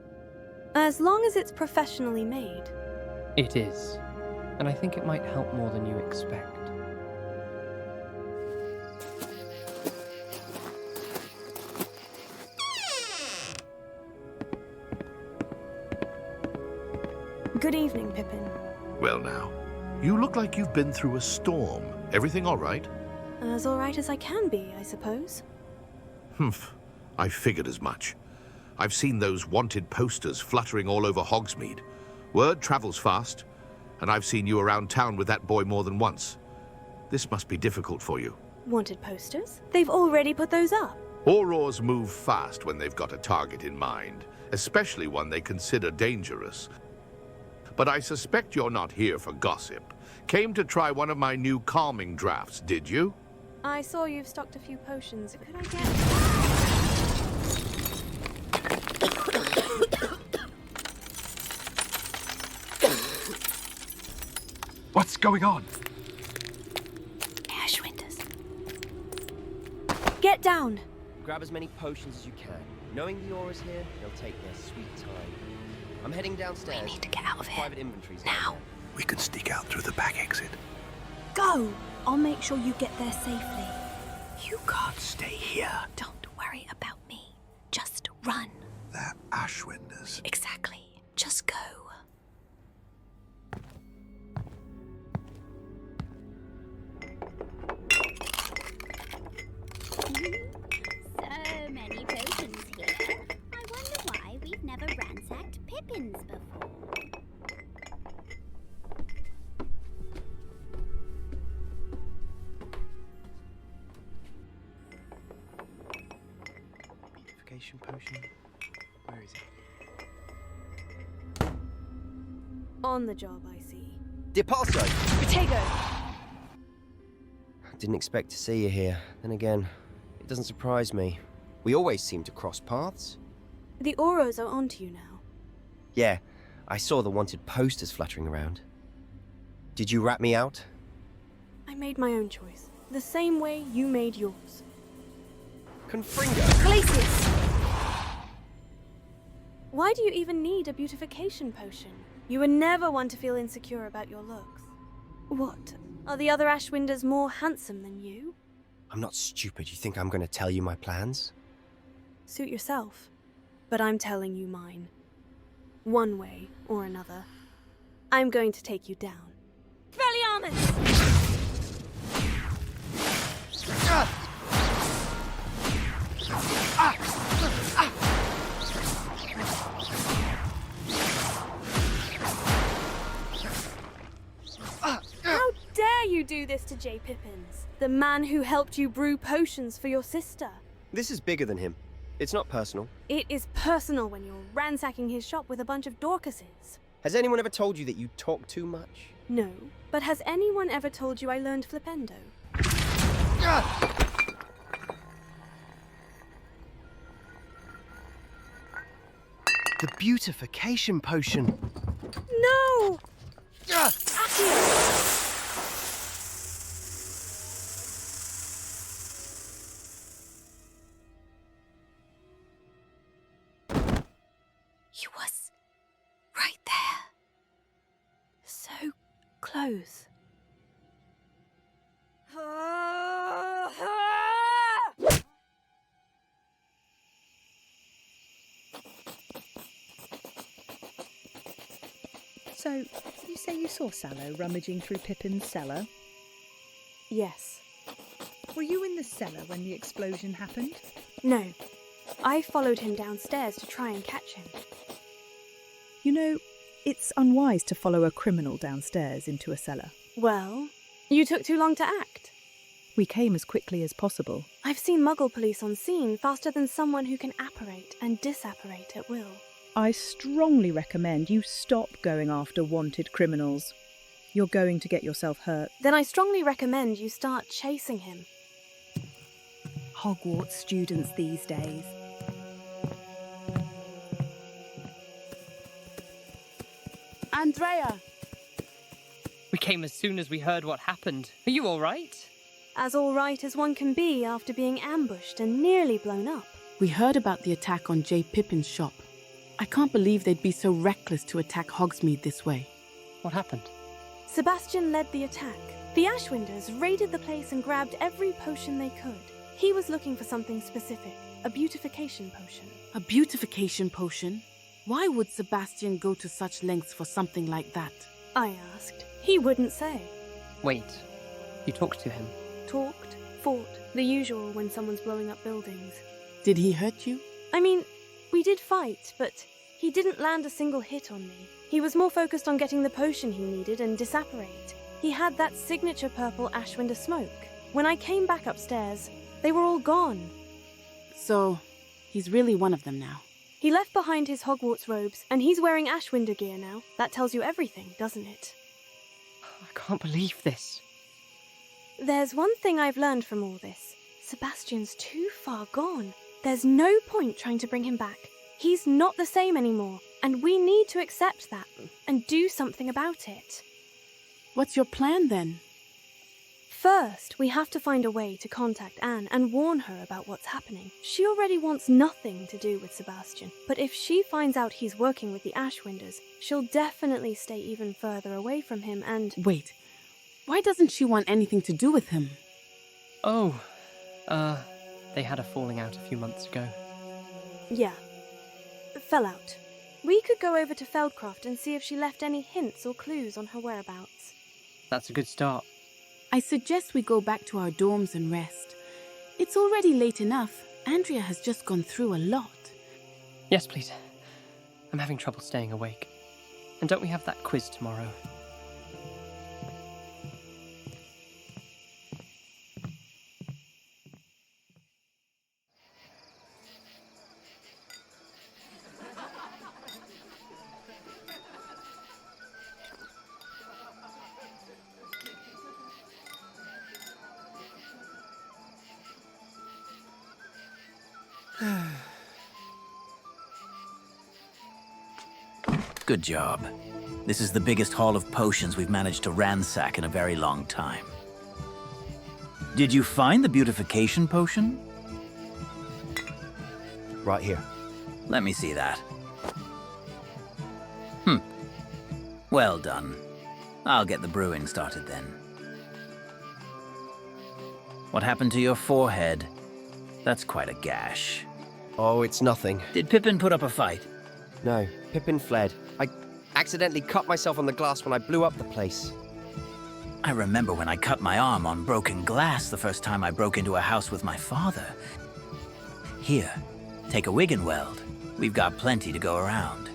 As long as it's professionally made. It is. And I think it might help more than you expect. Good evening, Pippin. Well now, you look like you've been through a storm. Everything all right? As all right as I can be, I suppose. Humph. I figured as much. I've seen those wanted posters fluttering all over Hogsmeade. Word travels fast, and I've seen you around town with that boy more than once. This must be difficult for you. Wanted posters? They've already put those up. Aurors move fast when they've got a target in mind, especially one they consider dangerous. But I suspect you're not here for gossip. Came to try one of my new calming drafts, did you? I saw you've stocked a few potions. Could I get... What's going on? Ashwinders. Get down! Grab as many potions as you can. Knowing the aura's here, they'll take their sweet time. I'm heading downstairs. We need to get out of here. Private inventories now. We can sneak out through the back exit. Go! I'll make sure you get there safely. You can't stay here. Don't worry about me. Just run. They're Ashwinders. Exactly. Just go. So many potions here. I wonder why we've never ransacked Pippin's before. Beautification potion. Where is it? On the job, I see. Depasso! Potato! Didn't expect to see you here. Then again, it doesn't surprise me. We always seem to cross paths. The Auros are onto you now. Yeah, I saw the wanted posters fluttering around. Did you rat me out? I made my own choice. The same way you made yours. Confringo! Glacius! Why do you even need a beautification potion? You were never one to feel insecure about your looks. What? Are the other Ashwinders more handsome than you? I'm not stupid. You think I'm going to tell you my plans? Suit yourself. But I'm telling you mine. One way or another. I'm going to take you down. Expelliarmus! How dare you do this to J. Pippins, the man who helped you brew potions for your sister? This is bigger than him. It's not personal. It is personal when you're ransacking his shop with a bunch of Dorcases. Has anyone ever told you that you talk too much? No, but has anyone ever told you I learned Flipendo? The beautification potion. No! He was right there. So close. So, you say you saw Sallow rummaging through Pippin's cellar? Yes. Were you in the cellar when the explosion happened? No. I followed him downstairs to try and catch him. You know, it's unwise to follow a criminal downstairs into a cellar. Well, you took too long to act. We came as quickly as possible. I've seen Muggle police on scene faster than someone who can apparate and disapparate at will. I strongly recommend you stop going after wanted criminals. You're going to get yourself hurt. Then I strongly recommend you start chasing him. Hogwarts students these days. Andrea! We came as soon as we heard what happened. Are you all right? As all right as one can be after being ambushed and nearly blown up. We heard about the attack on J. Pippin's shop. I can't believe they'd be so reckless to attack Hogsmeade this way. What happened? Sebastian led the attack. The Ashwinders raided the place and grabbed every potion they could. He was looking for something specific, a beautification potion. A beautification potion? Why would Sebastian go to such lengths for something like that? I asked. He wouldn't say. Wait, you talked to him? Talked, fought, the usual when someone's blowing up buildings. Did he hurt you? I mean, we did fight, but he didn't land a single hit on me. He was more focused on getting the potion he needed and disapparate. He had that signature purple Ashwinder smoke. When I came back upstairs, they were all gone. So, he's really one of them now. He left behind his Hogwarts robes, and he's wearing Ashwinder gear now. That tells you everything, doesn't it? I can't believe this. There's one thing I've learned from all this. Sebastian's too far gone. There's no point trying to bring him back. He's not the same anymore, and we need to accept that and do something about it. What's your plan then? First, we have to find a way to contact Anne and warn her about what's happening. She already wants nothing to do with Sebastian, but if she finds out he's working with the Ashwinders, she'll definitely stay even further away from him and... Wait, why doesn't she want anything to do with him? Oh, they had a falling out a few months ago. Yeah, fell out. We could go over to Feldcroft and see if she left any hints or clues on her whereabouts. That's a good start. I suggest we go back to our dorms and rest. It's already late enough. Andrea has just gone through a lot. Yes, please. I'm having trouble staying awake. And don't we have that quiz tomorrow? Good job. This is the biggest haul of potions we've managed to ransack in a very long time. Did you find the beautification potion? Right here. Let me see that. Well done. I'll get the brewing started then. What happened to your forehead? That's quite a gash. Oh, it's nothing. Did Pippin put up a fight? No, Pippin fled. I accidentally cut myself on the glass when I blew up the place. I remember when I cut my arm on broken glass the first time I broke into a house with my father. Here, take a wig and weld. We've got plenty to go around.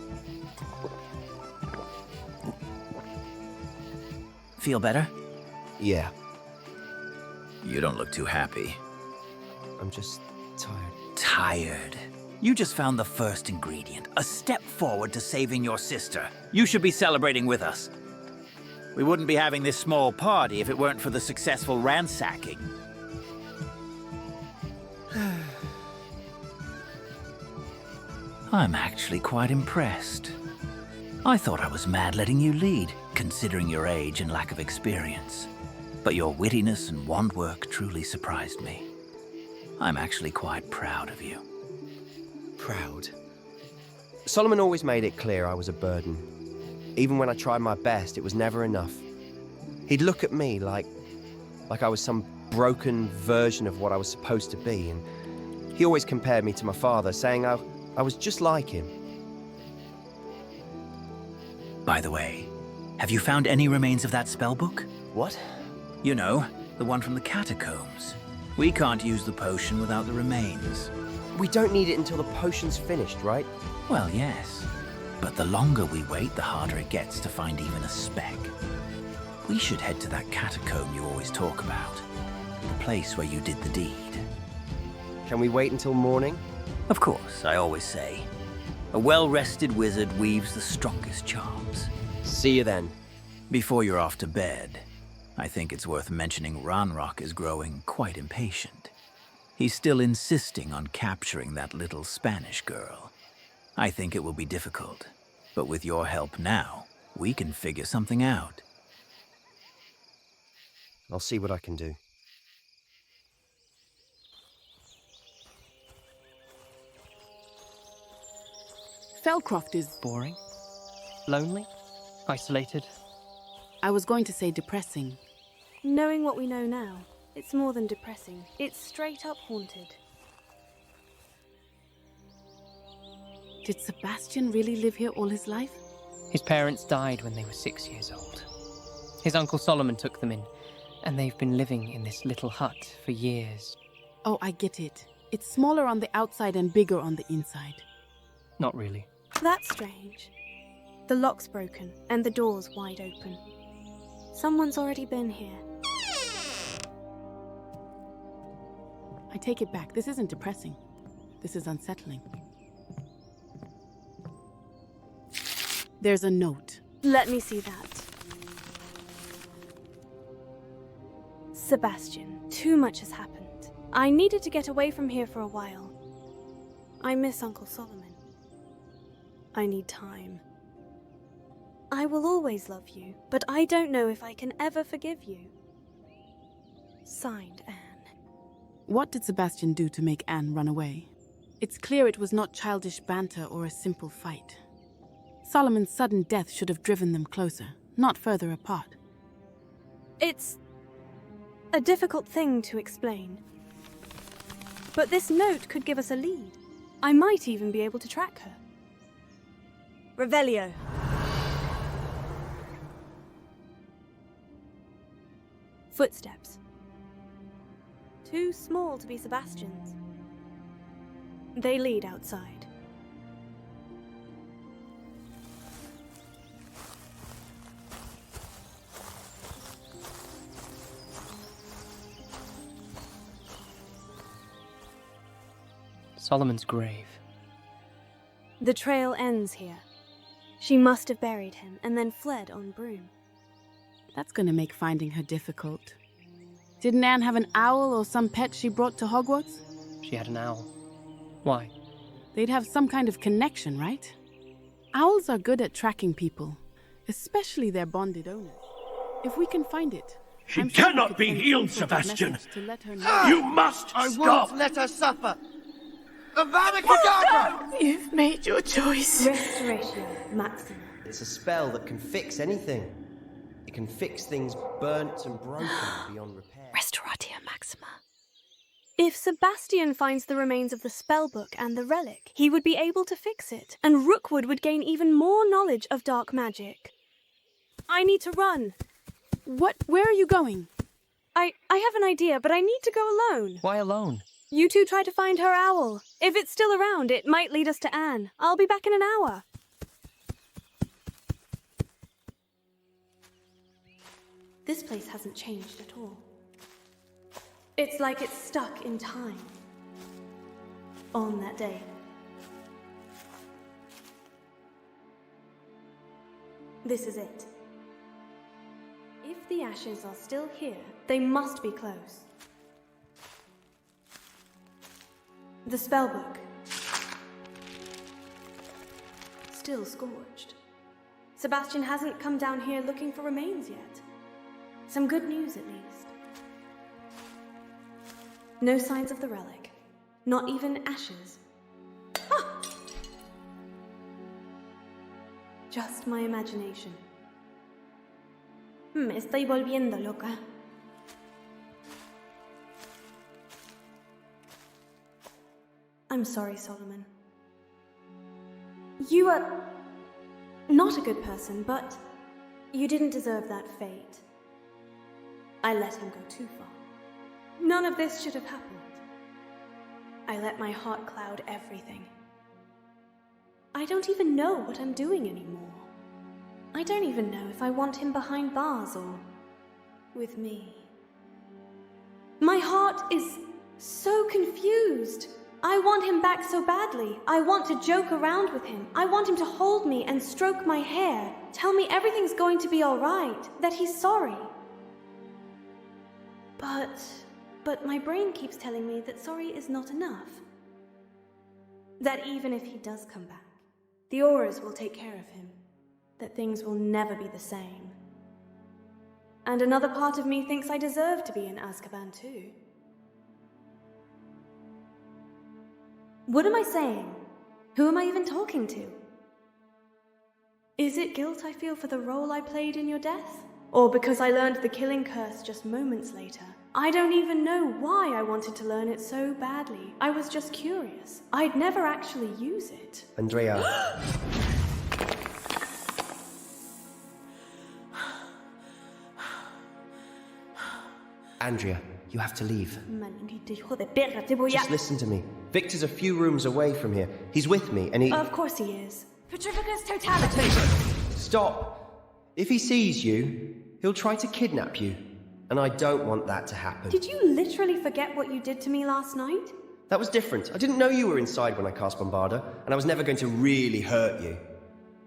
Feel better? Yeah. You don't look too happy. I'm just tired. Tired? You just found the first ingredient, a step forward to saving your sister. You should be celebrating with us. We wouldn't be having this small party if it weren't for the successful ransacking. I'm actually quite impressed. I thought I was mad letting you lead, considering your age and lack of experience. But your wittiness and wand work truly surprised me. I'm actually quite proud of you. Proud? Solomon always made it clear I was a burden. Even when I tried my best, it was never enough. He'd look at me like I was some broken version of what I was supposed to be, and he always compared me to my father, saying I was just like him. By the way, have you found any remains of that spellbook? What? You know, the one from the catacombs. We can't use the potion without the remains. We don't need it until the potion's finished, right? Well, yes. But the longer we wait, the harder it gets to find even a speck. We should head to that catacomb you always talk about. The place where you did the deed. Can we wait until morning? Of course, I always say. A well-rested wizard weaves the strongest charms. See you then. Before you're off to bed, I think it's worth mentioning Ranrock is growing quite impatient. He's still insisting on capturing that little Spanish girl. I think it will be difficult, but with your help now, we can figure something out. I'll see what I can do. Felcroft is boring, lonely, isolated. I was going to say depressing. Knowing what we know now, it's more than depressing. It's straight up haunted. Did Sebastian really live here all his life? His parents died when they were 6 years old. His uncle Solomon took them in, and they've been living in this little hut for years. Oh, I get it. It's smaller on the outside and bigger on the inside. Not really. That's strange. The lock's broken, and the door's wide open. Someone's already been here. I take it back. This isn't depressing. This is unsettling. There's a note. Let me see that. Sebastian, too much has happened. I needed to get away from here for a while. I miss Uncle Solomon. I need time. I will always love you, but I don't know if I can ever forgive you. Signed, Anne. What did Sebastian do to make Anne run away? It's clear it was not childish banter or a simple fight. Solomon's sudden death should have driven them closer, not further apart. It's a difficult thing to explain. But this note could give us a lead. I might even be able to track her. Revelio. Footsteps. Too small to be Sebastian's. They lead outside. Solomon's grave. The trail ends here. She must have buried him and then fled on broom. That's going to make finding her difficult. Didn't Anne have an owl or some pet she brought to Hogwarts? She had an owl. Why? They'd have some kind of connection, right? Owls are good at tracking people, especially their bonded owners. If we can find it... She cannot be healed, Sebastian! You must stop! I won't let her suffer! Avada Kedavra! You've made your choice. Restoration, Maxima. It's a spell that can fix anything. It can fix things burnt and broken beyond repair. Restauratio Maxima. If Sebastian finds the remains of the spellbook and the relic, he would be able to fix it, and Rookwood would gain even more knowledge of dark magic. I need to run. What? Where are you going? I have an idea, but I need to go alone. Why alone? You two try to find her owl. If it's still around, it might lead us to Anne. I'll be back in an hour. This place hasn't changed at all. It's like it's stuck in time. On that day. This is it. If the ashes are still here, they must be close. The spellbook. Still scorched. Sebastian hasn't come down here looking for remains yet. Some good news, at least. No signs of the relic. Not even ashes. Ah! Just my imagination. Me estoy volviendo loca. I'm sorry, Solomon. You are not a good person, but you didn't deserve that fate. I let him go too far. None of this should have happened. I let my heart cloud everything. I don't even know what I'm doing anymore. I don't even know if I want him behind bars or with me. My heart is so confused. I want him back so badly. I want to joke around with him. I want him to hold me and stroke my hair. Tell me everything's going to be all right, that he's sorry. But my brain keeps telling me that sorry is not enough. That even if he does come back, the auras will take care of him. That things will never be the same. And another part of me thinks I deserve to be in Azkaban too. What am I saying? Who am I even talking to? Is it guilt I feel for the role I played in your death? Or because I learned the killing curse just moments later? I don't even know why I wanted to learn it so badly. I was just curious. I'd never actually use it. Andrea. Andrea, you have to leave. Just listen to me. Victor's a few rooms away from here. He's with me, and he... Of course he is. Petrificus totality! Stop! If he sees you, he'll try to kidnap you. And I don't want that to happen. Did you literally forget what you did to me last night? That was different. I didn't know you were inside when I cast Bombarda, and I was never going to really hurt you.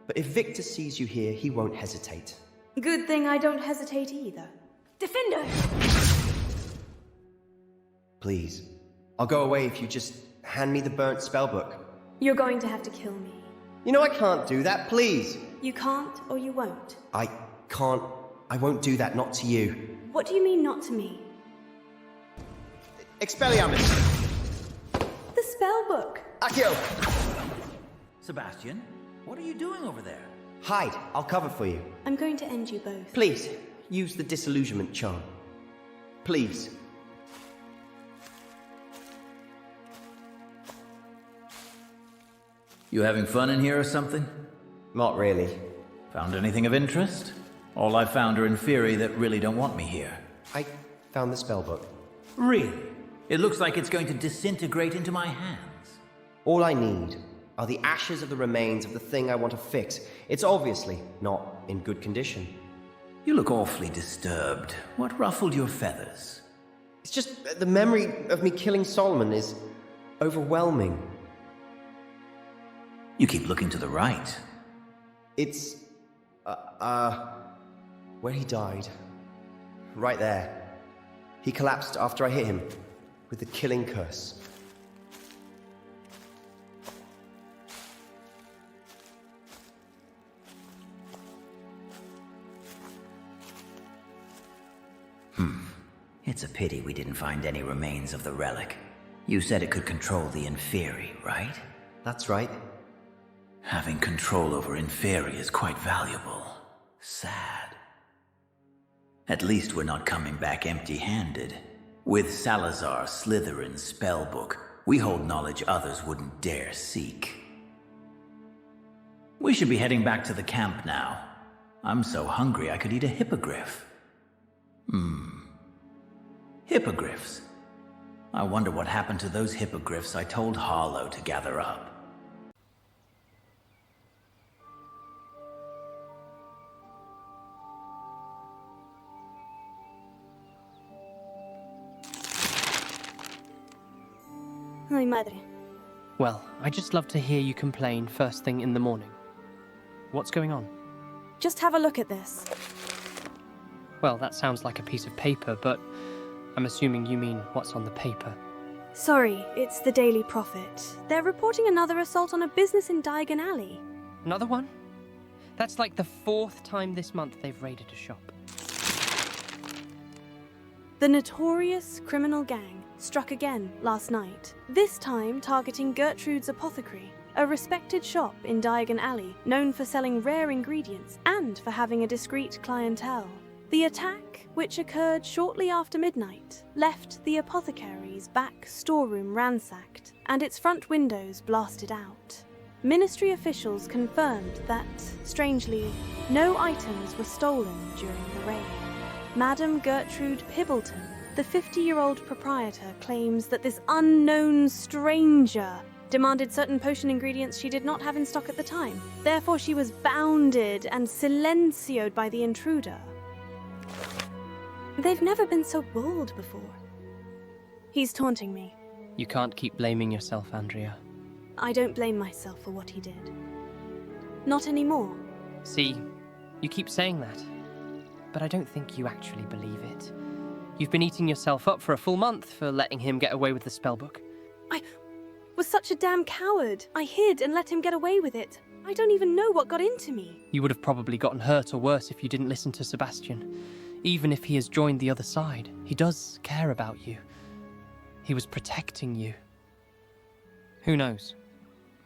But if Victor sees you here, he won't hesitate. Good thing I don't hesitate either. Defender! Please. I'll go away if you just hand me the burnt spellbook. You're going to have to kill me. You know I can't do that, please. You can't or you won't. I can't. I won't do that, not to you. What do you mean not to me? Expelliarmus! The spellbook! Accio! Sebastian, what are you doing over there? Hide. I'll cover for you. I'm going to end you both. Please, use the disillusionment charm. Please. You having fun in here or something? Not really. Found anything of interest? All I've found are inferi that really don't want me here. I found the spellbook. Really? It looks like it's going to disintegrate into my hands. All I need are the ashes of the remains of the thing I want to fix. It's obviously not in good condition. You look awfully disturbed. What ruffled your feathers? It's just the memory of me killing Solomon is overwhelming. You keep looking to the right. It's, where he died. Right there. He collapsed after I hit him with the killing curse. It's a pity we didn't find any remains of the relic. You said it could control the inferi, right? That's right. Having control over inferi is quite valuable. Sad. At least we're not coming back empty-handed. With Salazar Slytherin's spellbook, we hold knowledge others wouldn't dare seek. We should be heading back to the camp now. I'm so hungry I could eat a hippogriff. Hippogriffs. I wonder what happened to those hippogriffs I told Harlow to gather up. Ay, madre. Well, I just love to hear you complain first thing in the morning. What's going on? Just have a look at this. Well, that sounds like a piece of paper, but I'm assuming you mean what's on the paper. Sorry, it's the Daily Prophet. They're reporting another assault on a business in Diagon Alley. Another one? That's like the 4th time this month they've raided a shop. The notorious criminal gang struck again last night, this time targeting Gertrude's Apothecary, a respected shop in Diagon Alley known for selling rare ingredients and for having a discreet clientele. The attack, which occurred shortly after midnight, left the apothecary's back storeroom ransacked and its front windows blasted out. Ministry officials confirmed that, strangely, no items were stolen during the raid. Madame Gertrude Pibbleton, the 50-year-old proprietor, claims that this unknown stranger demanded certain potion ingredients she did not have in stock at the time. Therefore, she was bounded and silencioed by the intruder. They've never been so bold before. He's taunting me. You can't keep blaming yourself, Andrea. I don't blame myself for what he did. Not anymore. See, you keep saying that, but I don't think you actually believe it. You've been eating yourself up for a full month for letting him get away with the spellbook. I was such a damn coward. I hid and let him get away with it. I don't even know what got into me. You would have probably gotten hurt or worse if you didn't listen to Sebastian. Even if he has joined the other side, he does care about you. He was protecting you. Who knows?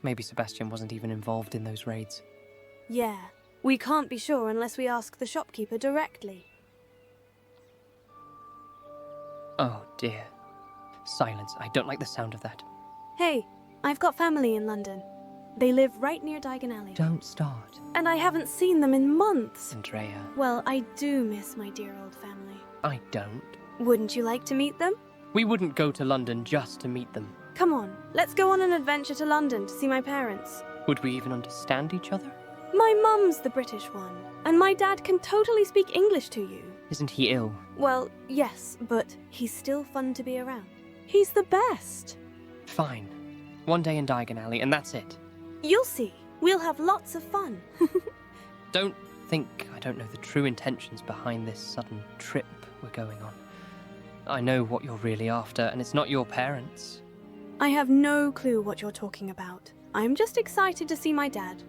Maybe Sebastian wasn't even involved in those raids. Yeah, we can't be sure unless we ask the shopkeeper directly. Oh dear. Silence. I don't like the sound of that. Hey, I've got family in London. They live right near Diagon Alley. Don't start. And I haven't seen them in months. Andrea. Well, I do miss my dear old family. I don't. Wouldn't you like to meet them? We wouldn't go to London just to meet them. Come on, let's go on an adventure to London to see my parents. Would we even understand each other? My mum's the British one, and my dad can totally speak English to you. Isn't he ill? Well, yes, but he's still fun to be around. He's the best. Fine. One day in Diagon Alley, and that's it. You'll see. We'll have lots of fun. Don't think I don't know the true intentions behind this sudden trip we're going on. I know what you're really after, and it's not your parents. I have no clue what you're talking about. I'm just excited to see my dad.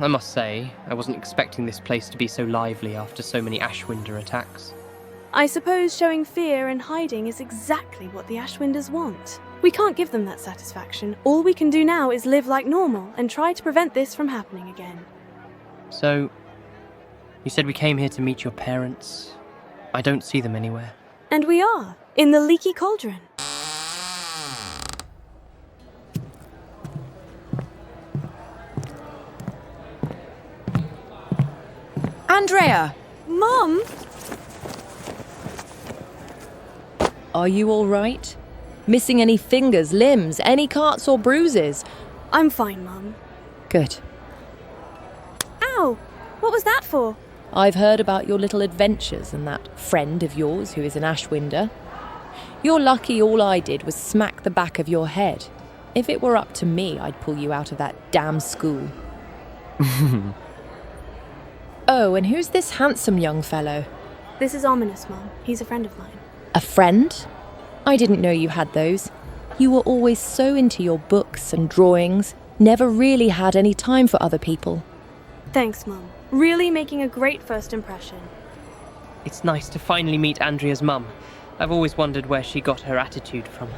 I must say, I wasn't expecting this place to be so lively after so many Ashwinder attacks. I suppose showing fear and hiding is exactly what the Ashwinders want. We can't give them that satisfaction. All we can do now is live like normal and try to prevent this from happening again. So, you said we came here to meet your parents. I don't see them anywhere. And we are, in the Leaky Cauldron. Andrea! Mum! Are you all right? Missing any fingers, limbs, any cuts or bruises? I'm fine, Mum. Good. Ow! What was that for? I've heard about your little adventures and that friend of yours who is an Ashwinder. You're lucky all I did was smack the back of your head. If it were up to me, I'd pull you out of that damn school. Oh, and who's this handsome young fellow? This is Ominous, Mum. He's a friend of mine. A friend? I didn't know you had those. You were always so into your books and drawings, never really had any time for other people. Thanks, Mum. Really making a great first impression. It's nice to finally meet Andrea's mum. I've always wondered where she got her attitude from.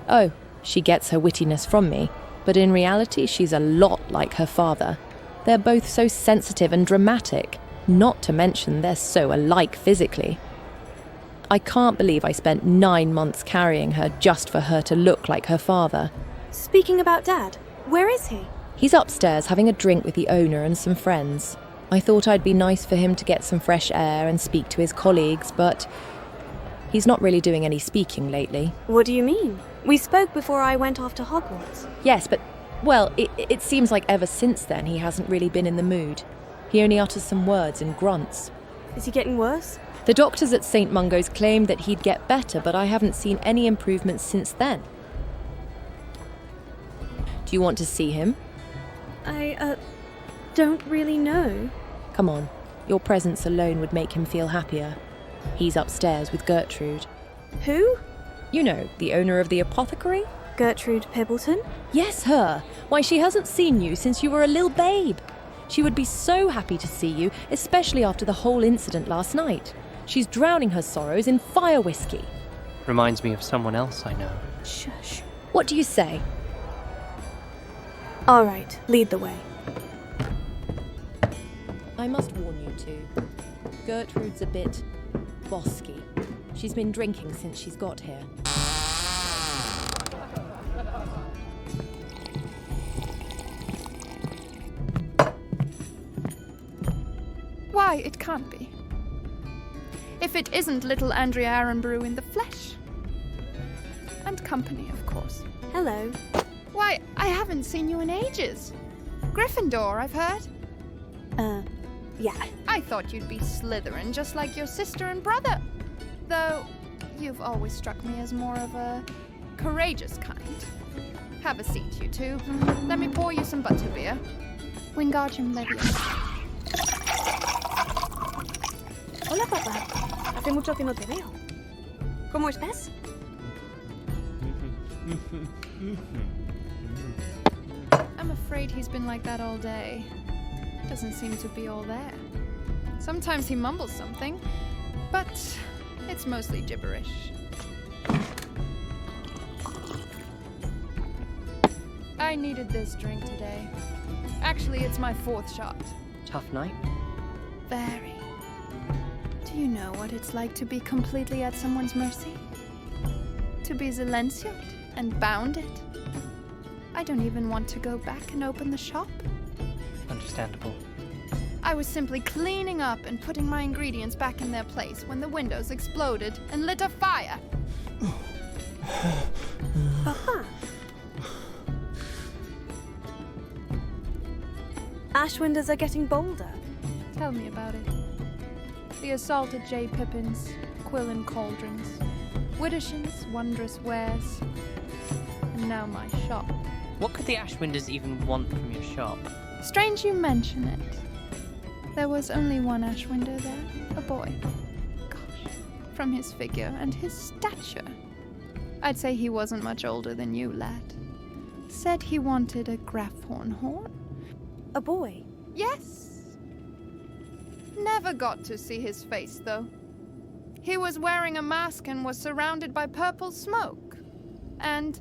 Oh, she gets her wittiness from me, but in reality she's a lot like her father. They're both so sensitive and dramatic, not to mention they're so alike physically. I can't believe I spent 9 months carrying her just for her to look like her father. Speaking about Dad, where is he? He's upstairs having a drink with the owner and some friends. I thought I'd be nice for him to get some fresh air and speak to his colleagues, but he's not really doing any speaking lately. What do you mean? We spoke before I went off to Hogwarts. Yes, but, well, it seems like ever since then he hasn't really been in the mood. He only utters some words and grunts. Is he getting worse? The doctors at St. Mungo's claimed that he'd get better, but I haven't seen any improvements since then. Do you want to see him? I don't really know. Come on, your presence alone would make him feel happier. He's upstairs with Gertrude. Who? You know, the owner of the apothecary? Gertrude Pibbleton? Yes, her. Why, she hasn't seen you since you were a little babe. She would be so happy to see you, especially after the whole incident last night. She's drowning her sorrows in fire whiskey. Reminds me of someone else I know. Shush. What do you say? All right, lead the way. I must warn you two. Gertrude's a bit bosky. She's been drinking since she's got here. Why, it can't be. If it isn't little Andrea Arenbrew in the flesh. And company, of course. Hello. Why, I haven't seen you in ages. Gryffindor, I've heard. Yeah. I thought you'd be Slytherin, just like your sister and brother. Though, you've always struck me as more of a courageous kind. Have a seat, you two. Let me pour you some butterbeer. Wingardium Leviosa. Hola, papá. Hace mucho que no te veo. ¿Cómo estás? I'm afraid he's been like that all day. Doesn't seem to be all there. Sometimes he mumbles something, but it's mostly gibberish. I needed this drink today. Actually, it's my 4th shot. Tough night? Very. Do you know what it's like to be completely at someone's mercy? To be silencioed and bounded? I don't even want to go back and open the shop. Understandable. I was simply cleaning up and putting my ingredients back in their place when the windows exploded and lit a fire. Papa. Ash windows are getting bolder. Tell me about it. The assault at J. Pippin's, Quill and Cauldrons, Widdershins, Wondrous Wares, and now my shop. What could the Ashwinders even want from your shop? Strange you mention it. There was only one Ashwinder there, a boy. Gosh, from his figure and his stature, I'd say he wasn't much older than you, lad. Said he wanted a Graphorn horn. A boy? Yes. Never got to see his face, though. He was wearing a mask and was surrounded by purple smoke. And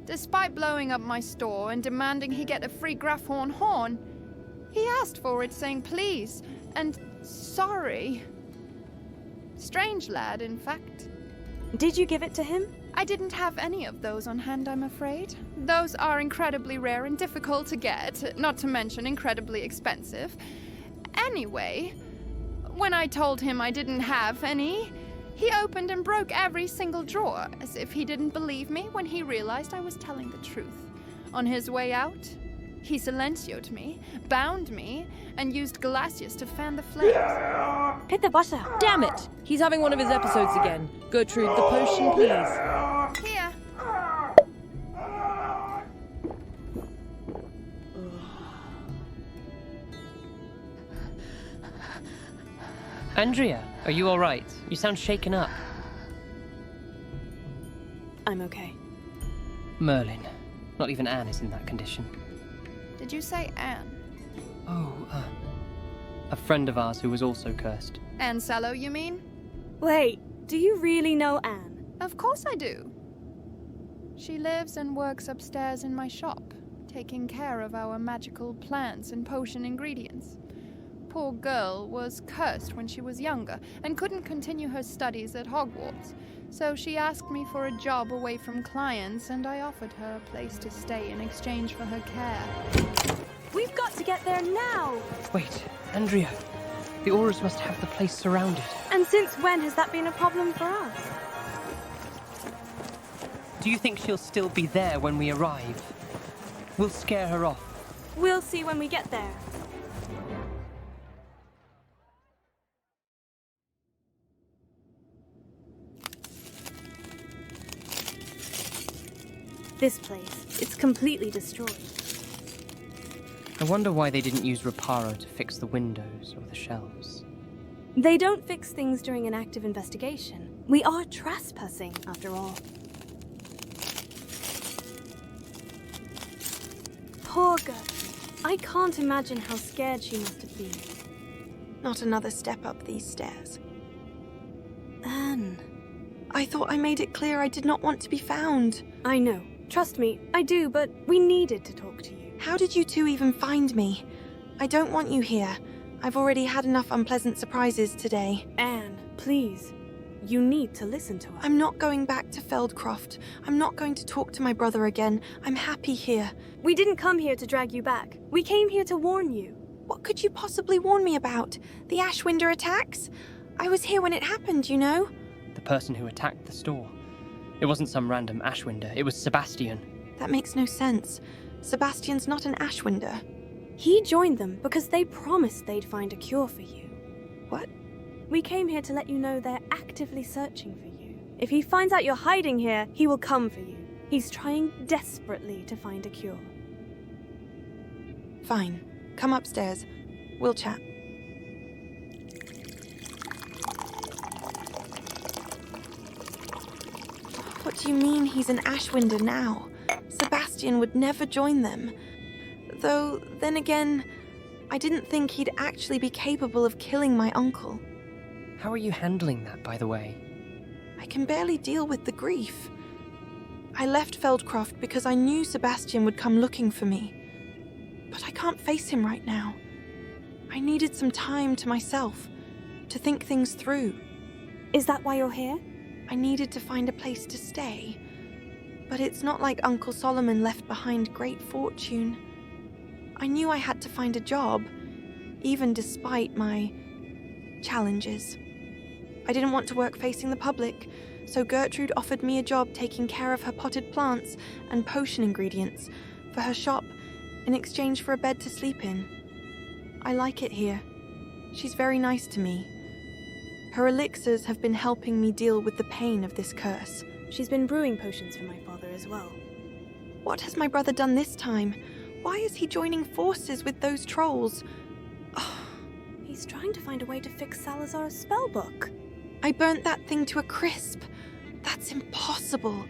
despite blowing up my store and demanding he get a free Graphorn horn, he asked for it, saying please and sorry. Strange lad, in fact. Did you give it to him? I didn't have any of those on hand, I'm afraid. Those are incredibly rare and difficult to get, not to mention incredibly expensive. Anyway, when I told him I didn't have any, he opened and broke every single drawer, as if he didn't believe me when he realized I was telling the truth. On his way out, he silencioed me, bound me, and used Glacius to fan the flames. Hit the butter. Damn it! He's having one of his episodes again. Gertrude, the potion, please. Here. Andrea, are you alright? You sound shaken up. I'm okay. Merlin. Not even Anne is in that condition. Did you say Anne? Oh, a friend of ours who was also cursed. Anne Sallow, you mean? Wait, do you really know Anne? Of course I do. She lives and works upstairs in my shop, taking care of our magical plants and potion ingredients. Poor girl was cursed when she was younger and couldn't continue her studies at Hogwarts, so she asked me for a job away from clients and I offered her a place to stay in exchange for her care. We've got to get there now! Wait, Andrea. The Aurors must have the place surrounded. And since when has that been a problem for us? Do you think she'll still be there when we arrive? We'll scare her off. We'll see when we get there. This place, it's completely destroyed. I wonder why they didn't use Reparo to fix the windows or the shelves. They don't fix things during an active investigation. We are trespassing, after all. Poor girl. I can't imagine how scared she must have been. Not another step up these stairs. Anne. I thought I made it clear I did not want to be found. I know. Trust me, I do, but we needed to talk to you. How did you two even find me? I don't want you here. I've already had enough unpleasant surprises today. Anne, please. You need to listen to us. I'm not going back to Feldcroft. I'm not going to talk to my brother again. I'm happy here. We didn't come here to drag you back. We came here to warn you. What could you possibly warn me about? The Ashwinder attacks? I was here when it happened, you know? The person who attacked the store. It wasn't some random Ashwinder, it was Sebastian. That makes no sense. Sebastian's not an Ashwinder. He joined them because they promised they'd find a cure for you. What? We came here to let you know they're actively searching for you. If he finds out you're hiding here, he will come for you. He's trying desperately to find a cure. Fine. Come upstairs. We'll chat. What do you mean he's an Ashwinder now? Sebastian would never join them. Though, then again, I didn't think he'd actually be capable of killing my uncle. How are you handling that, by the way? I can barely deal with the grief. I left Feldcroft because I knew Sebastian would come looking for me. But I can't face him right now. I needed some time to myself, to think things through. Is that why you're here? I needed to find a place to stay. But it's not like Uncle Solomon left behind great fortune. I knew I had to find a job, even despite my challenges. I didn't want to work facing the public, so Gertrude offered me a job taking care of her potted plants and potion ingredients for her shop in exchange for a bed to sleep in. I like it here. She's very nice to me. Her elixirs have been helping me deal with the pain of this curse. She's been brewing potions for my father as well. What has my brother done this time? Why is he joining forces with those trolls? He's trying to find a way to fix Salazar's spellbook. I burnt that thing to a crisp. That's impossible.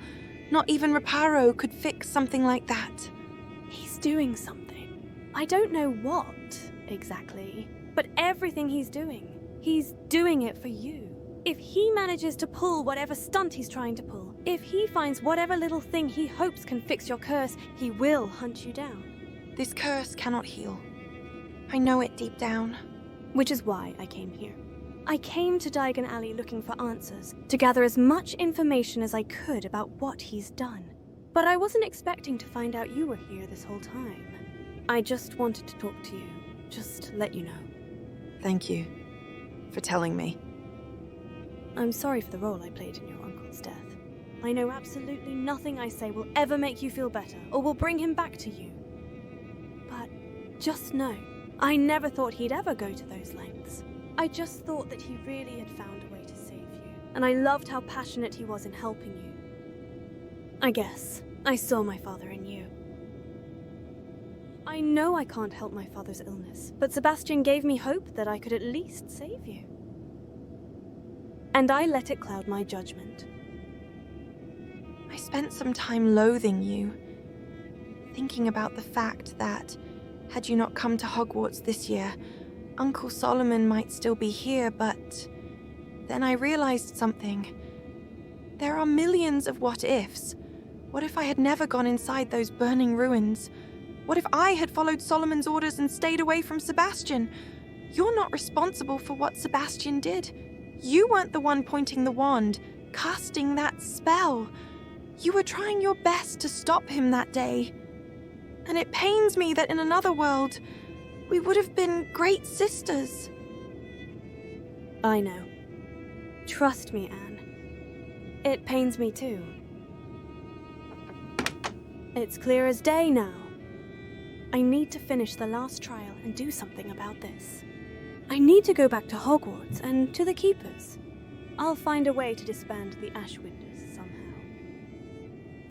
Not even Reparo could fix something like that. He's doing something. I don't know what, exactly. But everything he's doing it for you. If he manages to pull whatever stunt he's trying to pull, if he finds whatever little thing he hopes can fix your curse, he will hunt you down. This curse cannot heal. I know it deep down. Which is why I came here. I came to Diagon Alley looking for answers, to gather as much information as I could about what he's done. But I wasn't expecting to find out you were here this whole time. I just wanted to talk to you, just let you know. Thank you for telling me. I'm sorry for the role I played in your uncle's death. I know absolutely nothing I say will ever make you feel better, or will bring him back to you. But just know, I never thought he'd ever go to those lengths. I just thought that he really had found a way to save you, and I loved how passionate he was in helping you. I guess I saw my father in you. I know I can't help my father's illness, but Sebastian gave me hope that I could at least save you. And I let it cloud my judgment. I spent some time loathing you, thinking about the fact that, had you not come to Hogwarts this year, Uncle Solomon might still be here, but then I realized something. There are millions of what-ifs. What if I had never gone inside those burning ruins? What if I had followed Solomon's orders and stayed away from Sebastian? You're not responsible for what Sebastian did. You weren't the one pointing the wand, casting that spell. You were trying your best to stop him that day. And it pains me that in another world, we would have been great sisters. I know. Trust me, Anne. It pains me too. It's clear as day now. I need to finish the last trial and do something about this. I need to go back to Hogwarts and to the Keepers. I'll find a way to disband the Ashwinders somehow.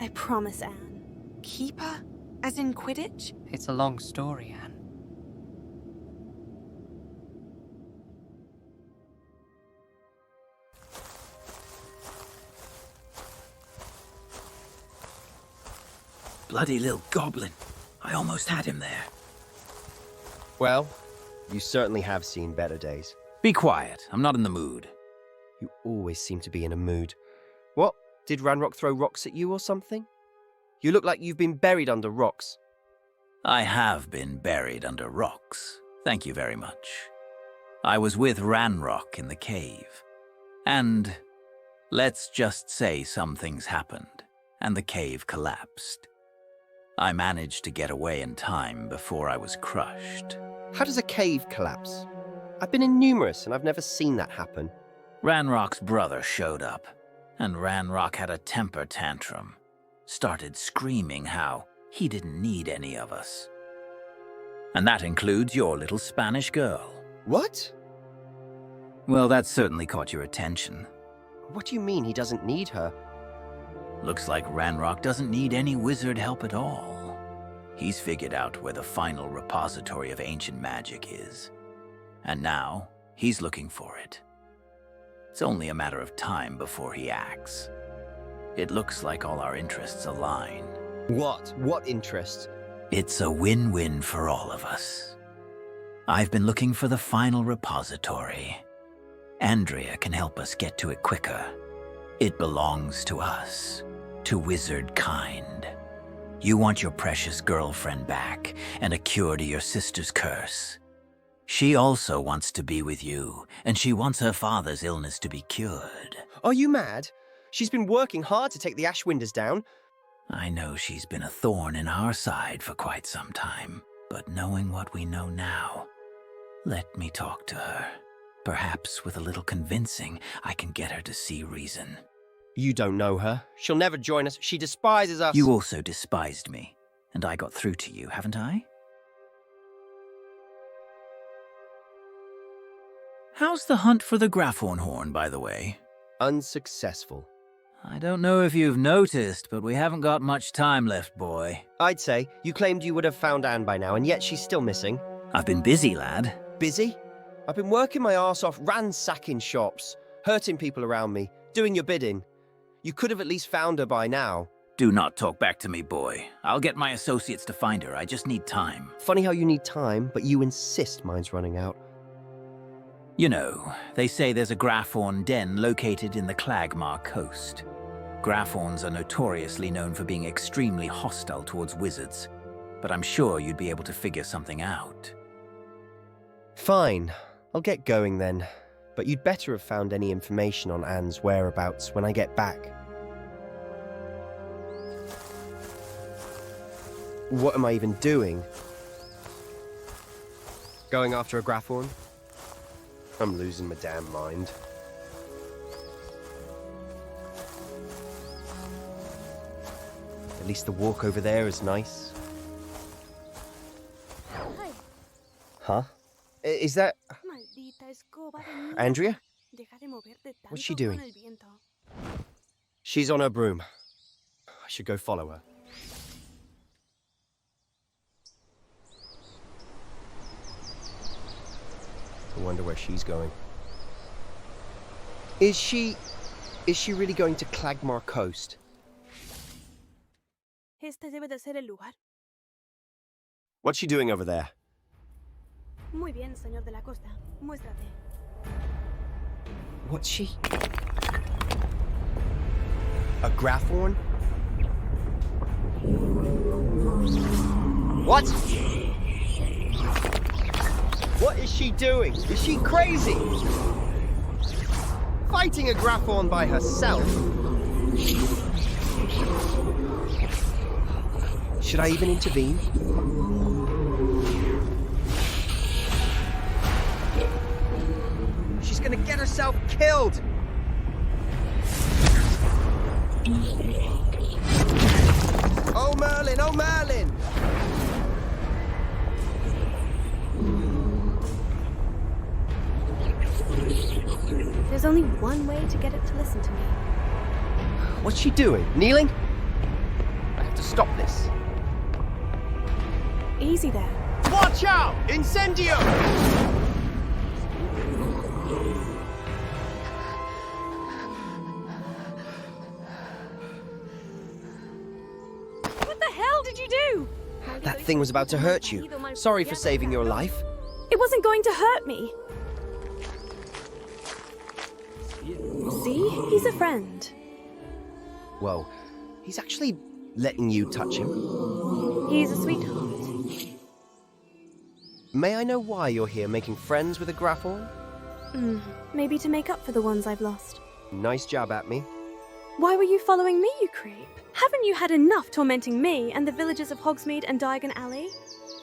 I promise, Anne. Keeper? As in Quidditch? It's a long story, Anne. Bloody little goblin. I almost had him there. Well, you certainly have seen better days. Be quiet. I'm not in the mood. You always seem to be in a mood. What? Did Ranrock throw rocks at you or something? You look like you've been buried under rocks. I have been buried under rocks. Thank you very much. I was with Ranrock in the cave. And let's just say some things happened, and the cave collapsed. I managed to get away in time before I was crushed. How does a cave collapse? I've been in numerous and I've never seen that happen. Ranrock's brother showed up, And Ranrock had a temper tantrum. Started screaming how he didn't need any of us. And that includes your little Spanish girl. What? Well, that certainly caught your attention. What do you mean he doesn't need her? Looks like Ranrock doesn't need any wizard help at all. He's figured out where the final repository of ancient magic is. And now, he's looking for it. It's only a matter of time before he acts. It looks like all our interests align. What? What interests? It's a win-win for all of us. I've been looking for the final repository. Andrea can help us get to it quicker. It belongs to us, to wizard kind. You want your precious girlfriend back and a cure to your sister's curse. She also wants to be with you, and she wants her father's illness to be cured. Are you mad? She's been working hard to take the Ashwinders down. I know she's been a thorn in our side for quite some time, but knowing what we know now, let me talk to her. Perhaps with a little convincing, I can get her to see reason. You don't know her. She'll never join us. She despises us. You also despised me, and I got through to you, haven't I? How's the hunt for the Graphorn horn, by the way? Unsuccessful. I don't know if you've noticed, but we haven't got much time left, boy. I'd say. You claimed you would have found Anne by now, and yet she's still missing. I've been busy, lad. Busy? I've been working my arse off ransacking shops, hurting people around me, doing your bidding. You could have at least found her by now. Do not talk back to me, boy. I'll get my associates to find her. I just need time. Funny how you need time, but you insist mine's running out. You know, they say there's a Graphorn den located in the Clagmar coast. Graphorns are notoriously known for being extremely hostile towards wizards, but I'm sure you'd be able to figure something out. Fine. I'll get going then, but you'd better have found any information on Anne's whereabouts when I get back. What am I even doing? Going after a Graphorn? I'm losing my damn mind. At least the walk over there is nice. Huh? Is that... Andrea? What's she doing? She's on her broom. I should go follow her. I wonder where she's going. Is she really going to Clagmar Coast? Este debe de ser el lugar. What's she doing over there? Muy bien, señor de la costa. Muéstrate. What's she? A Graphorn? What? What is she doing? Is she crazy? Fighting a Graphorn by herself? Should I even intervene? She's gonna get herself killed! Oh Merlin, oh Merlin! There's only one way to get it to listen to me. What's she doing? Kneeling? I have to stop this. Easy there. Watch out! Incendio! What the hell did you do? That thing was about to hurt you. Sorry for saving your life. It wasn't going to hurt me. See? He's a friend. Whoa. He's actually letting you touch him? He's a sweetheart. May I know why you're here making friends with a Graphorn? Maybe to make up for the ones I've lost. Nice jab at me. Why were you following me, you creep? Haven't you had enough tormenting me and the villagers of Hogsmeade and Diagon Alley?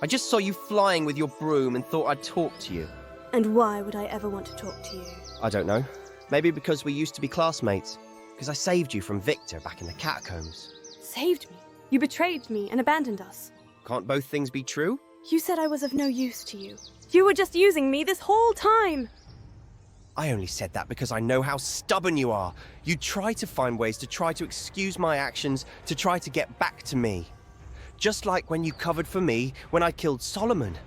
I just saw you flying with your broom and thought I'd talk to you. And why would I ever want to talk to you? I don't know. Maybe because we used to be classmates. Because I saved you from Victor back in the catacombs. Saved me? You betrayed me and abandoned us. Can't both things be true? You said I was of no use to you. You were just using me this whole time. I only said that because I know how stubborn you are. You try to find ways to try to excuse my actions, to try to get back to me. Just like when you covered for me when I killed Solomon.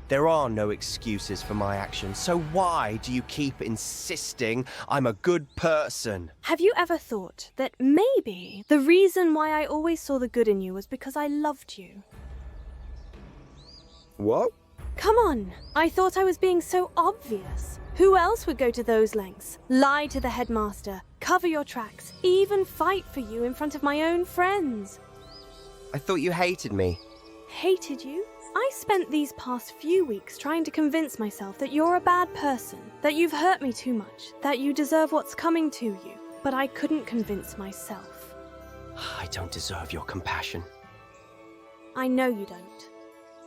There are no excuses for my actions, so why do you keep insisting I'm a good person? Have you ever thought that maybe the reason why I always saw the good in you was because I loved you? What? Come on, I thought I was being so obvious. Who else would go to those lengths? Lie to the headmaster, cover your tracks, even fight for you in front of my own friends? I thought you hated me. Hated you? I spent these past few weeks trying to convince myself that you're a bad person, that you've hurt me too much, that you deserve what's coming to you, but I couldn't convince myself. I don't deserve your compassion. I know you don't.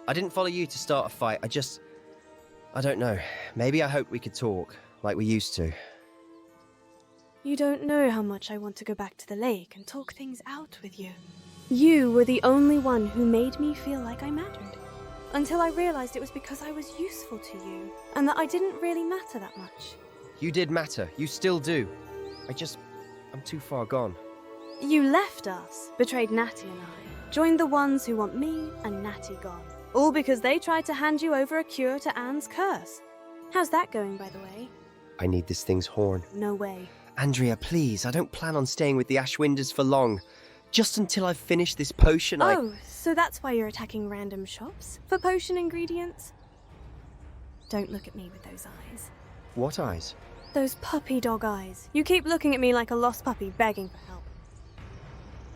I didn't follow you to start a fight, I don't know. Maybe I hoped we could talk, like we used to. You don't know how much I want to go back to the lake and talk things out with you. You were the only one who made me feel like I mattered. Until I realized it was because I was useful to you, and that I didn't really matter that much. You did matter. You still do. I'm too far gone. You left us, betrayed Natty and I, joined the ones who want me and Natty gone. All because they tried to hand you over a cure to Anne's curse. How's that going, by the way? I need this thing's horn. No way. Andrea, please, I don't plan on staying with the Ashwinders for long. Just until I've finished this potion, Oh, so that's why you're attacking random shops? For potion ingredients? Don't look at me with those eyes. What eyes? Those puppy dog eyes. You keep looking at me like a lost puppy begging for help.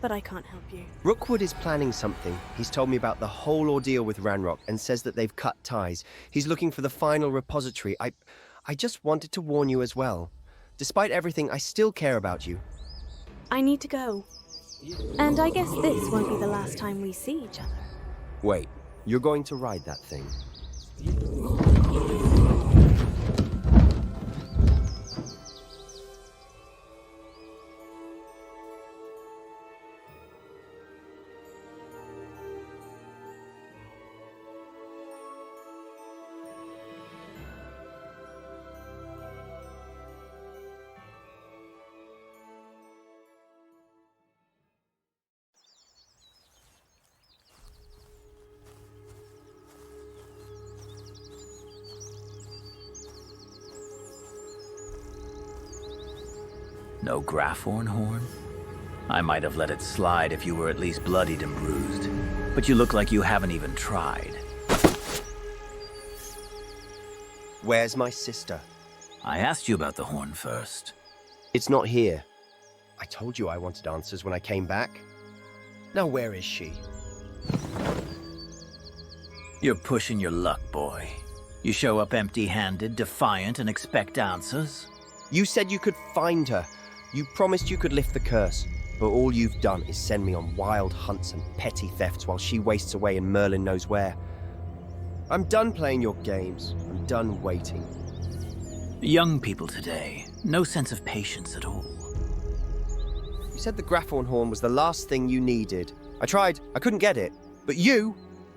But I can't help you. Rookwood is planning something. He's told me about the whole ordeal with Ranrock and says that they've cut ties. He's looking for the final repository. I just wanted to warn you as well. Despite everything, I still care about you. I need to go. And I guess this won't be the last time we see each other. Wait, you're going to ride that thing? No Graphorn horn? I might have let it slide if you were at least bloodied and bruised. But you look like you haven't even tried. Where's my sister? I asked you about the horn first. It's not here. I told you I wanted answers when I came back. Now where is she? You're pushing your luck, boy. You show up empty-handed, defiant, and expect answers? You said you could find her. You promised you could lift the curse, but all you've done is send me on wild hunts and petty thefts while she wastes away in Merlin knows where. I'm done playing your games. I'm done waiting. Young people today, no sense of patience at all. You said the Graphorn horn was the last thing you needed. I tried, I couldn't get it. But you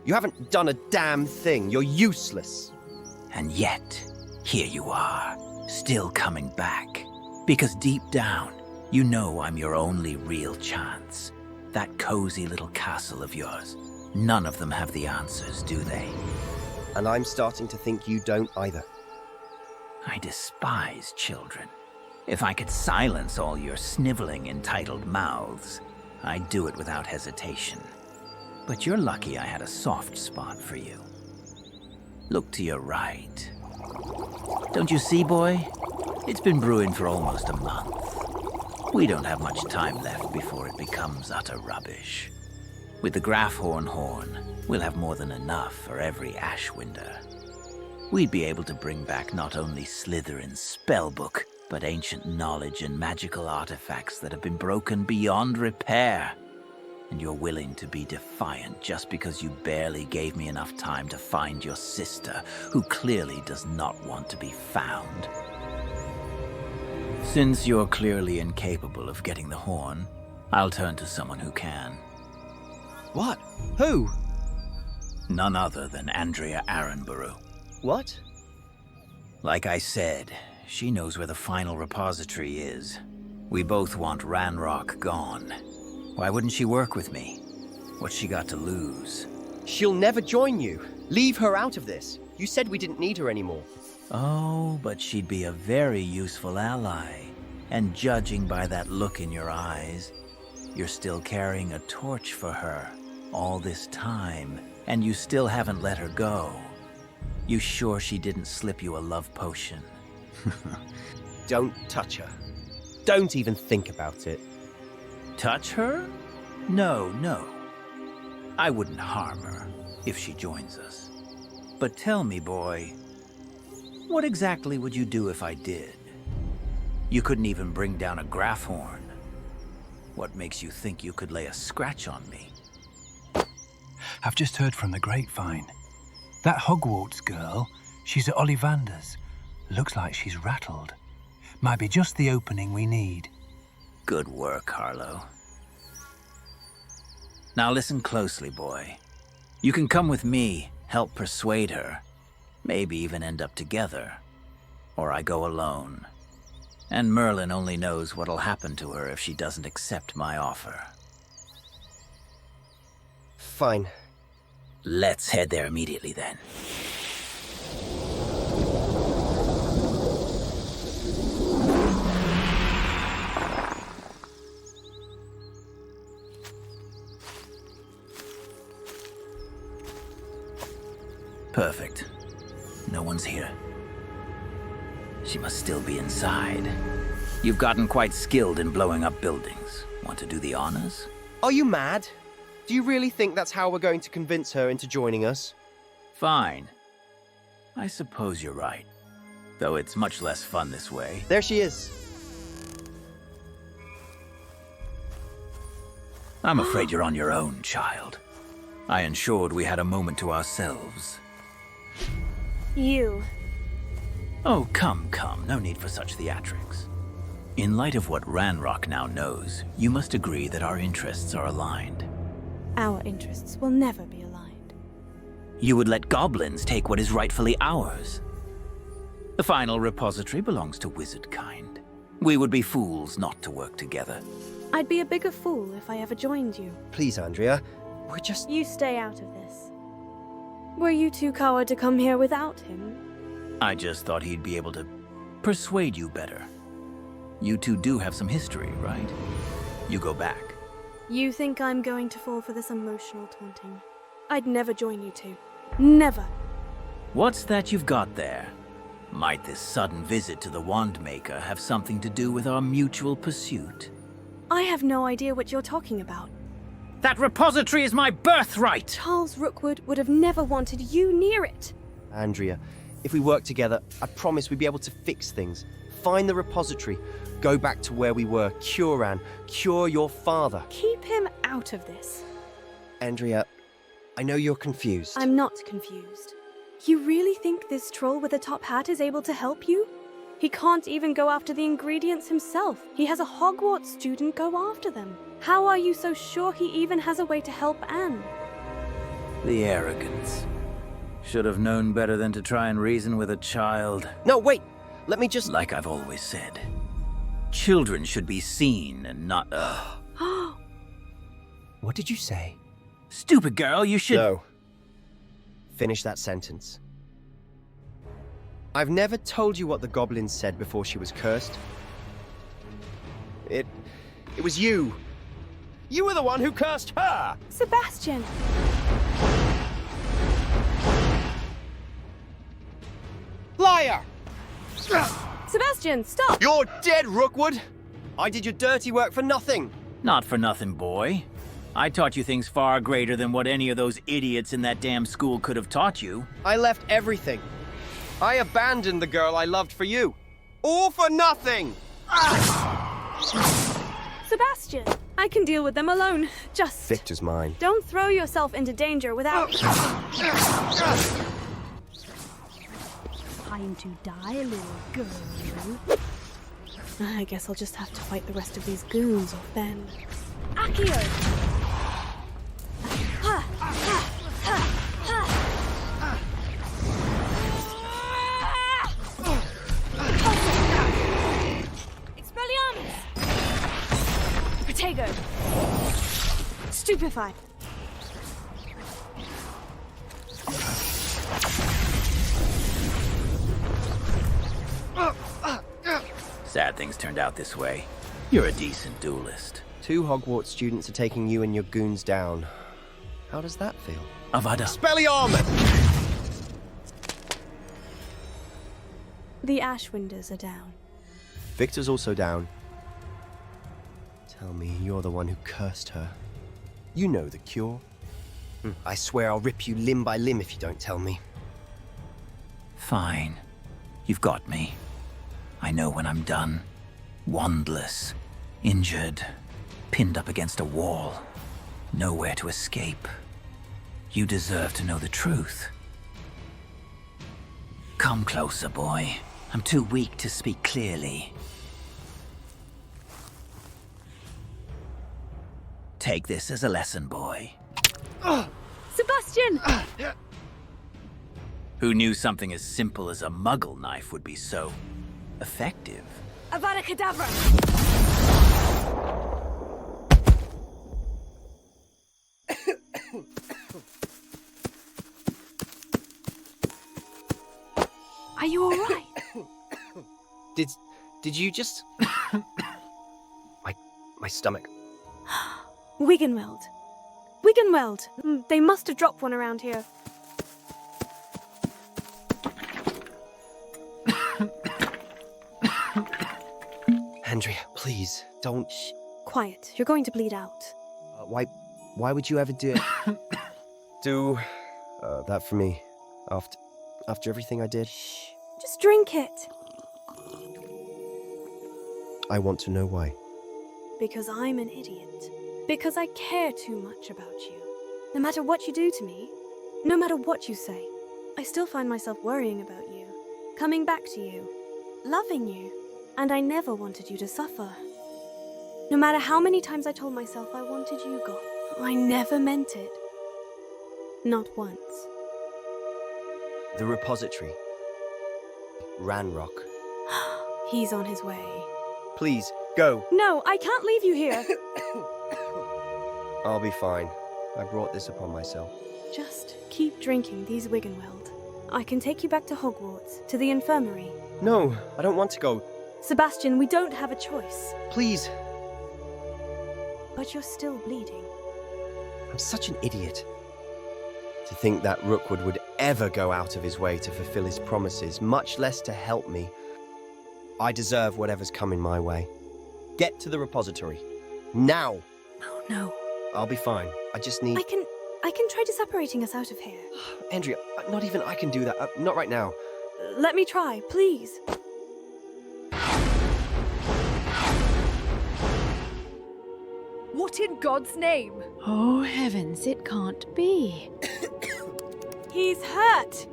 haven't done a damn thing. You're useless. And yet, here you are, still coming back. Because deep down, you know I'm your only real chance. That cozy little castle of yours. None of them have the answers, do they? And I'm starting to think you don't either. I despise children. If I could silence all your sniveling, entitled mouths, I'd do it without hesitation. But you're lucky I had a soft spot for you. Look to your right. Don't you see, boy? It's been brewing for almost a month. We don't have much time left before it becomes utter rubbish. With the Graphorn horn, we'll have more than enough for every Ashwinder. We'd be able to bring back not only Slytherin's spellbook, but ancient knowledge and magical artifacts that have been broken beyond repair. And you're willing to be defiant just because you barely gave me enough time to find your sister, who clearly does not want to be found. Since you're clearly incapable of getting the horn, I'll turn to someone who can. What? Who? None other than Andrea Arenborough. What? Like I said, she knows where the final repository is. We both want Ranrock gone. Why wouldn't she work with me? What's she got to lose? She'll never join you. Leave her out of this. You said we didn't need her anymore. Oh, but she'd be a very useful ally. And judging by that look in your eyes, you're still carrying a torch for her all this time, and you still haven't let her go. You sure she didn't slip you a love potion? Don't touch her. Don't even think about it. Touch her? No, no. I wouldn't harm her if she joins us. But tell me, boy, what exactly would you do if I did? You couldn't even bring down a Graphorn. What makes you think you could lay a scratch on me? I've just heard from the grapevine. That Hogwarts girl, she's at Ollivander's. Looks like she's rattled. Might be just the opening we need. Good work, Harlow. Now listen closely, boy. You can come with me, help persuade her, maybe even end up together. Or I go alone. And Merlin only knows what'll happen to her if she doesn't accept my offer. Fine. Let's head there immediately then. Perfect. No one's here. She must still be inside. You've gotten quite skilled in blowing up buildings. Want to do the honors? Are you mad? Do you really think that's how we're going to convince her into joining us? Fine. I suppose you're right. Though it's much less fun this way. There she is. I'm afraid you're on your own, child. I ensured we had a moment to ourselves. You. Oh, come, come. No need for such theatrics. In light of what Ranrock now knows, you must agree that our interests are aligned. Our interests will never be aligned. You would let goblins take what is rightfully ours. The final repository belongs to wizard kind. We would be fools not to work together. I'd be a bigger fool if I ever joined you. Please, Andrea. We're just... You stay out of this. Were you too coward to come here without him? I just thought he'd be able to persuade you better. You two do have some history, right? You go back. You think I'm going to fall for this emotional taunting? I'd never join you two. Never. What's that you've got there? Might this sudden visit to the Wandmaker have something to do with our mutual pursuit? I have no idea what you're talking about. That repository is my birthright! Charles Rookwood would have never wanted you near it. Andrea, if we work together, I promise we'd be able to fix things. Find the repository. Go back to where we were. Cure Anne. Cure your father. Keep him out of this. Andrea, I know you're confused. I'm not confused. You really think this troll with a top hat is able to help you? He can't even go after the ingredients himself. He has a Hogwarts student go after them. How are you so sure he even has a way to help Anne? The arrogance. Should have known better than to try and reason with a child. No, wait! Let me just... Like I've always said. Children should be seen and not... What did you say? Stupid girl, you should... No. Finish that sentence. I've never told you what the goblin said before she was cursed. It was you. You were the one who cursed her! Sebastian! Liar! Sebastian, stop! You're dead, Rookwood! I did your dirty work for nothing! Not for nothing, boy. I taught you things far greater than what any of those idiots in that damn school could have taught you. I left everything. I abandoned the girl I loved for you. All for nothing! Sebastian, I can deal with them alone. Just... Victor's mine. Don't throw yourself into danger without... Time to die, little girl. I guess I'll just have to fight the rest of these goons off then. Accio! Expelliarmus! Protego! Stupefy! Sad things turned out this way. You're a decent duelist. 2 Hogwarts students are taking you and your goons down. How does that feel? Avada. Expelliarmus! The Ashwinders are down. Victor's also down. Tell me you're the one who cursed her. You know the cure. I swear I'll rip you limb by limb if you don't tell me. Fine. You've got me. I know when I'm done. Wandless. Injured. Pinned up against a wall. Nowhere to escape. You deserve to know the truth. Come closer, boy. I'm too weak to speak clearly. Take this as a lesson, boy. Sebastian! Who knew something as simple as a muggle knife would be so effective? Avada Kedavra! Are you alright? Did you just... my stomach. Wiggenweld. Wiggenweld! They must have dropped one around here. Andrea, please, don't... Shh. Quiet. You're going to bleed out. Why would you ever do that for me? After everything I did? Shh. Just drink it. I want to know why. Because I'm an idiot. Because I care too much about you. No matter what you do to me, no matter what you say, I still find myself worrying about you, coming back to you, loving you, and I never wanted you to suffer. No matter how many times I told myself I wanted you gone, I never meant it. Not once. The repository. Ranrock. He's on his way. Please, go. No, I can't leave you here. I'll be fine. I brought this upon myself. Just keep drinking these Wiggenweld. I can take you back to Hogwarts, to the infirmary. No, I don't want to go. Sebastian, we don't have a choice. Please. But you're still bleeding. I'm such an idiot. To think that Rookwood would ever go out of his way to fulfill his promises, much less to help me. I deserve whatever's coming my way. Get to the repository. Now! No. I'll be fine. I just need... I can try separating us out of here. Andrea, not even I can do that. Not right now. Let me try, please. What in God's name? Oh, heavens, it can't be. He's hurt!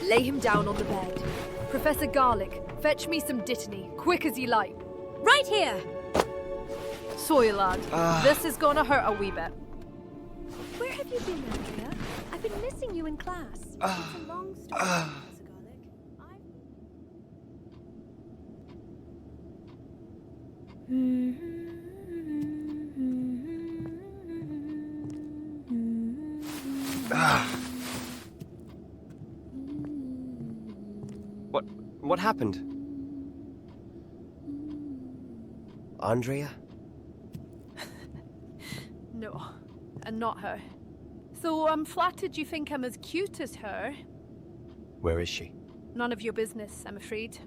Lay him down on the bed. Professor Garlic, fetch me some Dittany, quick as you like. Right here! Sorry, lad. This is gonna hurt a wee bit. Where have you been, Andrea? I've been missing you in class. It's a long story, Professor Garlic. What happened? Andrea? No, and not her. So I'm flattered you think I'm as cute as her. Where is she? None of your business, I'm afraid.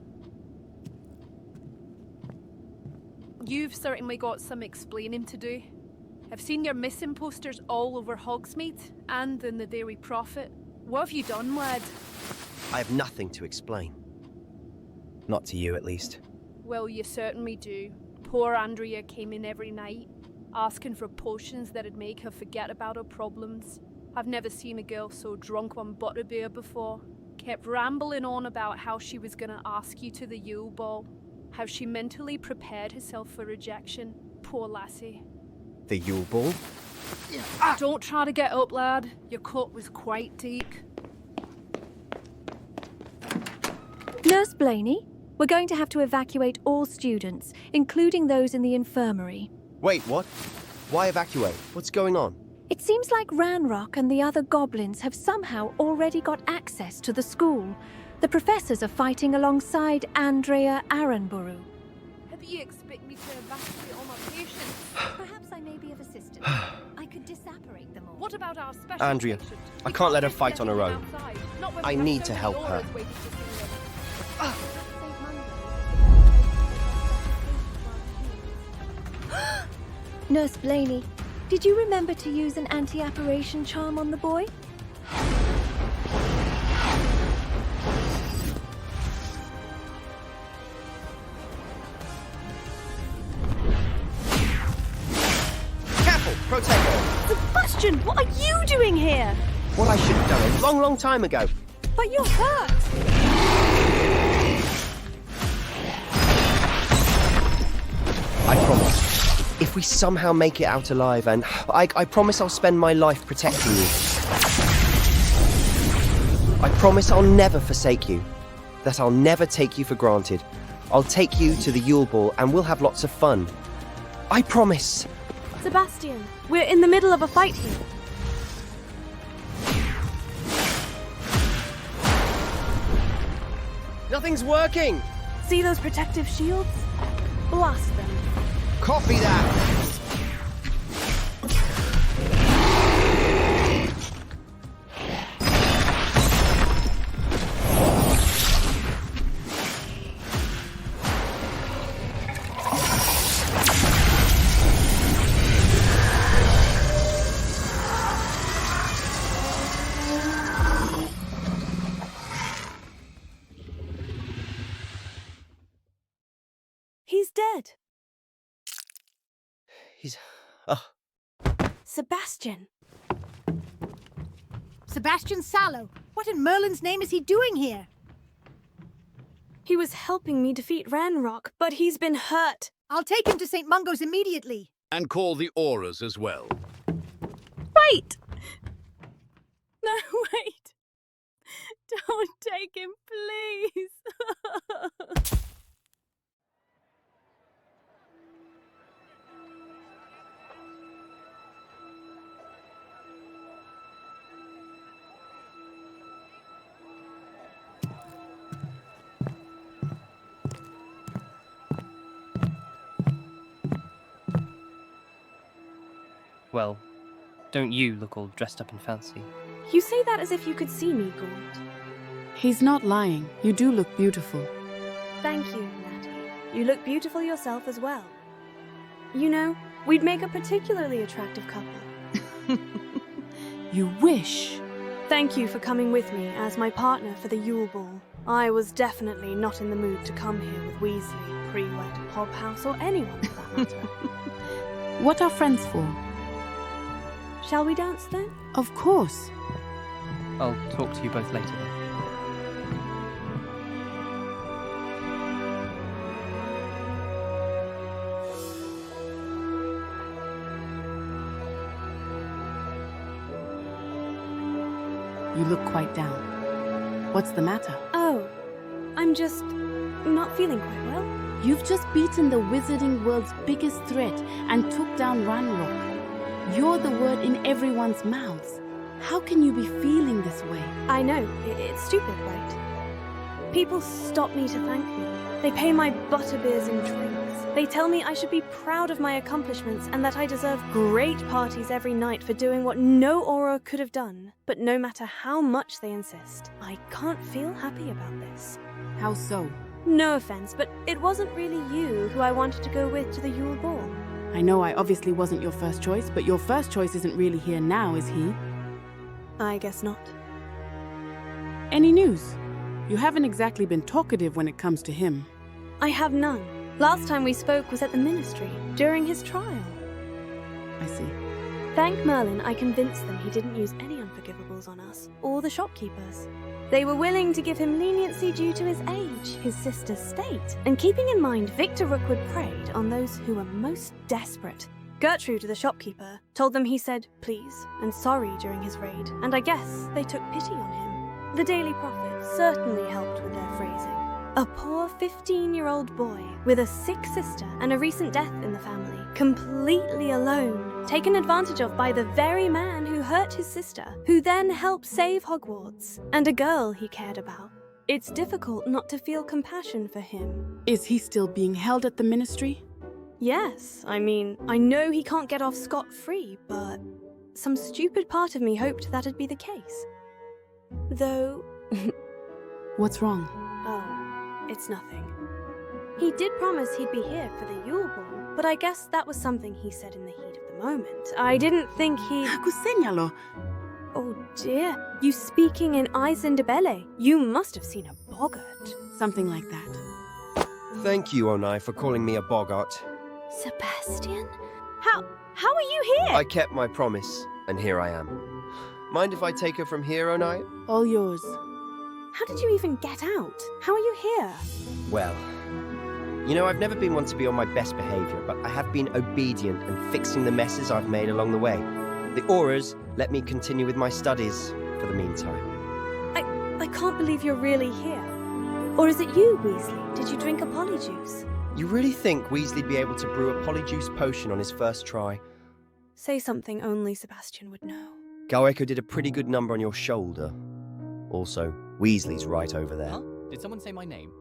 You've certainly got some explaining to do. I've seen your missing posters all over Hogsmeade and in the Daily Prophet. What have you done, lad? I have nothing to explain. Not to you, at least. Well, you certainly do. Poor Andrea came in every night, asking for potions that'd make her forget about her problems. I've never seen a girl so drunk on butterbeer before. Kept rambling on about how she was gonna ask you to the Yule Ball. How she mentally prepared herself for rejection. Poor lassie. The Yule Ball? Don't try to get up, lad. Your cut was quite deep. Nurse Blaney, we're going to have to evacuate all students, including those in the infirmary. Wait, what? Why evacuate? What's going on? It seems like Ranrock and the other goblins have somehow already got access to the school. The professors are fighting alongside Andrea Aranburu. Have you expect me to evacuate all my patients? Perhaps I may be of assistance. I could disapparate them all. What about our special Andrea, patient? I can't let her fight on her own. Outside, not when I we have need so to many help auras her. waiting to see them. Nurse Blaney, did you remember to use an anti-apparition charm on the boy? Careful! Protego! Sebastian, what are you doing here? What I should have done a long, long time ago. But you're hurt! I promise. If we somehow make it out alive, and I promise I'll spend my life protecting you. I promise I'll never forsake you. That I'll never take you for granted. I'll take you to the Yule Ball and we'll have lots of fun. I promise. Sebastian, we're in the middle of a fight here. Nothing's working! See those protective shields? Blast them. Copy that! He's dead. He's... Sebastian. Sebastian Sallow, what in Merlin's name is he doing here? He was helping me defeat Ranrock, but he's been hurt. I'll take him to St. Mungo's immediately. And call the auras as well. Wait! No, wait. Don't take him, please. Well, don't you look all dressed up and fancy? You say that as if you could see me, Gaunt. He's not lying. You do look beautiful. Thank you, Natty. You look beautiful yourself as well. You know, we'd make a particularly attractive couple. You wish. Thank you for coming with me as my partner for the Yule Ball. I was definitely not in the mood to come here with Weasley, Pre-Wed, Hobhouse, or anyone for that matter. What are friends for? Shall we dance then? Of course. I'll talk to you both later then. You look quite down. What's the matter? Oh, I'm just not feeling quite well. You've just beaten the wizarding world's biggest threat and took down Ranrock. You're the word in everyone's mouths. How can you be feeling this way? I know, it's stupid, right? People stop me to thank me. They pay my butterbeers and drinks. They tell me I should be proud of my accomplishments and that I deserve great parties every night for doing what no aura could have done. But no matter how much they insist, I can't feel happy about this. How so? No offense, but it wasn't really you who I wanted to go with to the Yule Ball. I know I obviously wasn't your first choice, but your first choice isn't really here now, is he? I guess not. Any news? You haven't exactly been talkative when it comes to him. I have none. Last time we spoke was at the ministry, during his trial. I see. Thank Merlin, I convinced them he didn't use any unforgivables on us, or the shopkeepers. They were willing to give him leniency due to his age, his sister's state, and keeping in mind Victor Rookwood preyed on those who were most desperate. Gertrude, the shopkeeper, told them he said please and sorry during his raid, and I guess they took pity on him. The Daily Prophet certainly helped with their phrasing. A poor 15-year-old boy with a sick sister and a recent death in the family, completely alone, taken advantage of by the very man who hurt his sister, who then helped save Hogwarts, and a girl he cared about. It's difficult not to feel compassion for him. Is he still being held at the ministry? Yes, I mean, I know he can't get off scot-free, but some stupid part of me hoped that'd be the case. Though... What's wrong? Oh, it's nothing. He did promise he'd be here for the Yule Ball, but I guess that was something he said in the heat of the moment. I didn't think he... Kusenyalo! Oh dear, you speaking in Isindabele. You must have seen a boggart. Something like that. Thank you, Onai, for calling me a boggart. Sebastian? How are you here? I kept my promise, and here I am. Mind if I take her from here, Onai? All yours. How did you even get out? How are you here? Well, you know, I've never been one to be on my best behavior, but I have been obedient and fixing the messes I've made along the way. The auras let me continue with my studies for the meantime. I can't believe you're really here. Or is it you, Weasley? Did you drink a polyjuice? You really think Weasley'd be able to brew a polyjuice potion on his first try? Say something only Sebastian would know. Galweco did a pretty good number on your shoulder. Also, Weasley's right over there. Huh? Did someone say my name?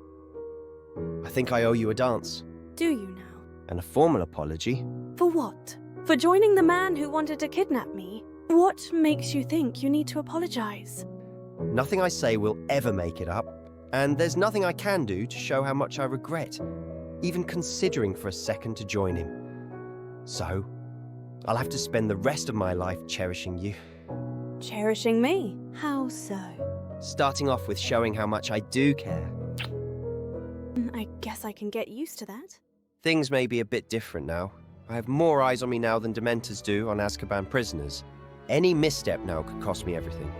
I think I owe you a dance. Do you now? And a formal apology. For what? For joining the man who wanted to kidnap me? What makes you think you need to apologize? Nothing I say will ever make it up, and there's nothing I can do to show how much I regret, even considering for a second to join him. So, I'll have to spend the rest of my life cherishing you. Cherishing me? How so? Starting off with showing how much I do care. I guess I can get used to that. Things may be a bit different now. I have more eyes on me now than Dementors do on Azkaban prisoners. Any misstep now could cost me everything.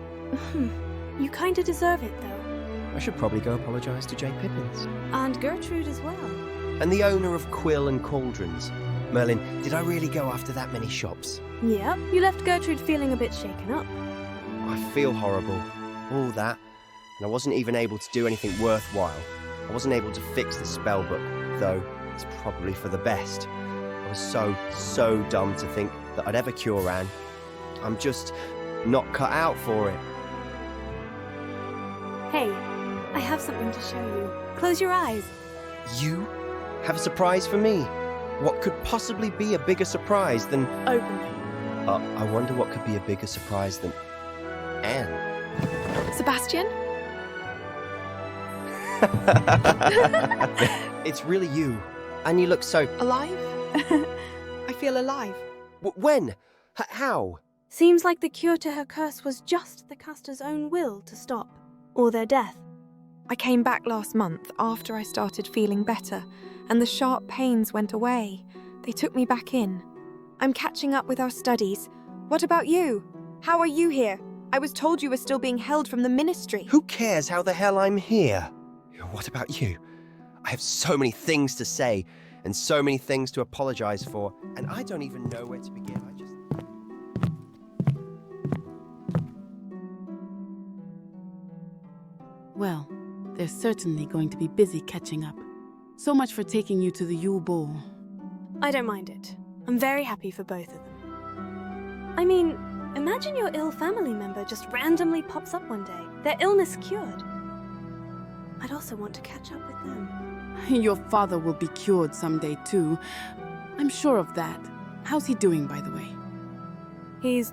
You kinda deserve it, though. I should probably go apologize to Jake Pippins. And Gertrude as well. And the owner of Quill and Cauldrons. Merlin, did I really go after that many shops? Yep, you left Gertrude feeling a bit shaken up. I feel horrible. All that. And I wasn't even able to do anything worthwhile. I wasn't able to fix the spellbook, though it's probably for the best. I was so dumb to think that I'd ever cure Anne. I'm just not cut out for it. Hey, I have something to show you. Close your eyes. You have a surprise for me? What could possibly be a bigger surprise than... Open them. I wonder what could be a bigger surprise than... Anne. Sebastian? It's really you. And you look so... Alive? I feel alive. When? How? Seems like the cure to her curse was just the caster's own will to stop. Or their death. I came back last month after I started feeling better, and the sharp pains went away. They took me back in. I'm catching up with our studies. What about you? How are you here? I was told you were still being held from the ministry. Who cares how the hell I'm here? What about you? I have so many things to say, and so many things to apologize for, and I don't even know where to begin. Well, they're certainly going to be busy catching up. So much for taking you to the Yule Ball. I don't mind it. I'm very happy for both of them. I mean, imagine your ill family member just randomly pops up one day, their illness cured. I'd also want to catch up with them. Your father will be cured someday too. I'm sure of that. How's he doing, by the way? He's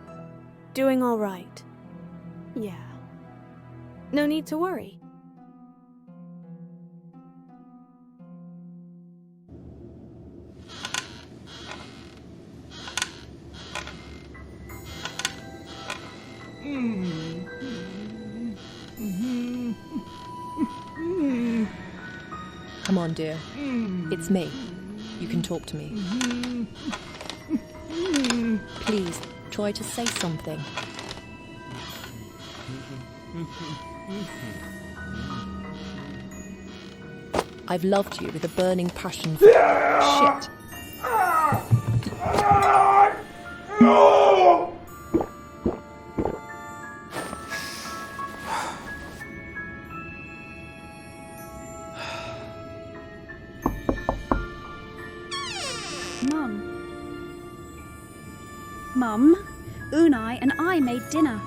doing all right. Yeah. No need to worry. Come on, dear. It's me. You can talk to me. Please, try to say something. I've loved you with a burning passion for... Shit. No! Mum, Unai and I made dinner.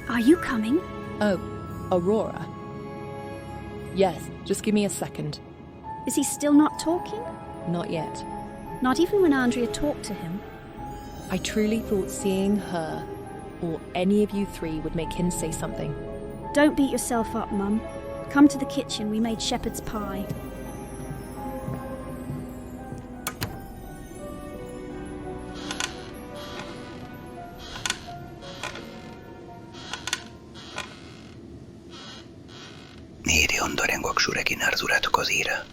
Are you coming? Oh, Aurora. Yes, just give me a second. Is he still not talking? Not yet. Not even when Andrea talked to him? I truly thought seeing her, or any of you three, would make him say something. Don't beat yourself up, Mum. Come to the kitchen, we made shepherd's pie. Miért ondorengoak surekin arzurátok az íra?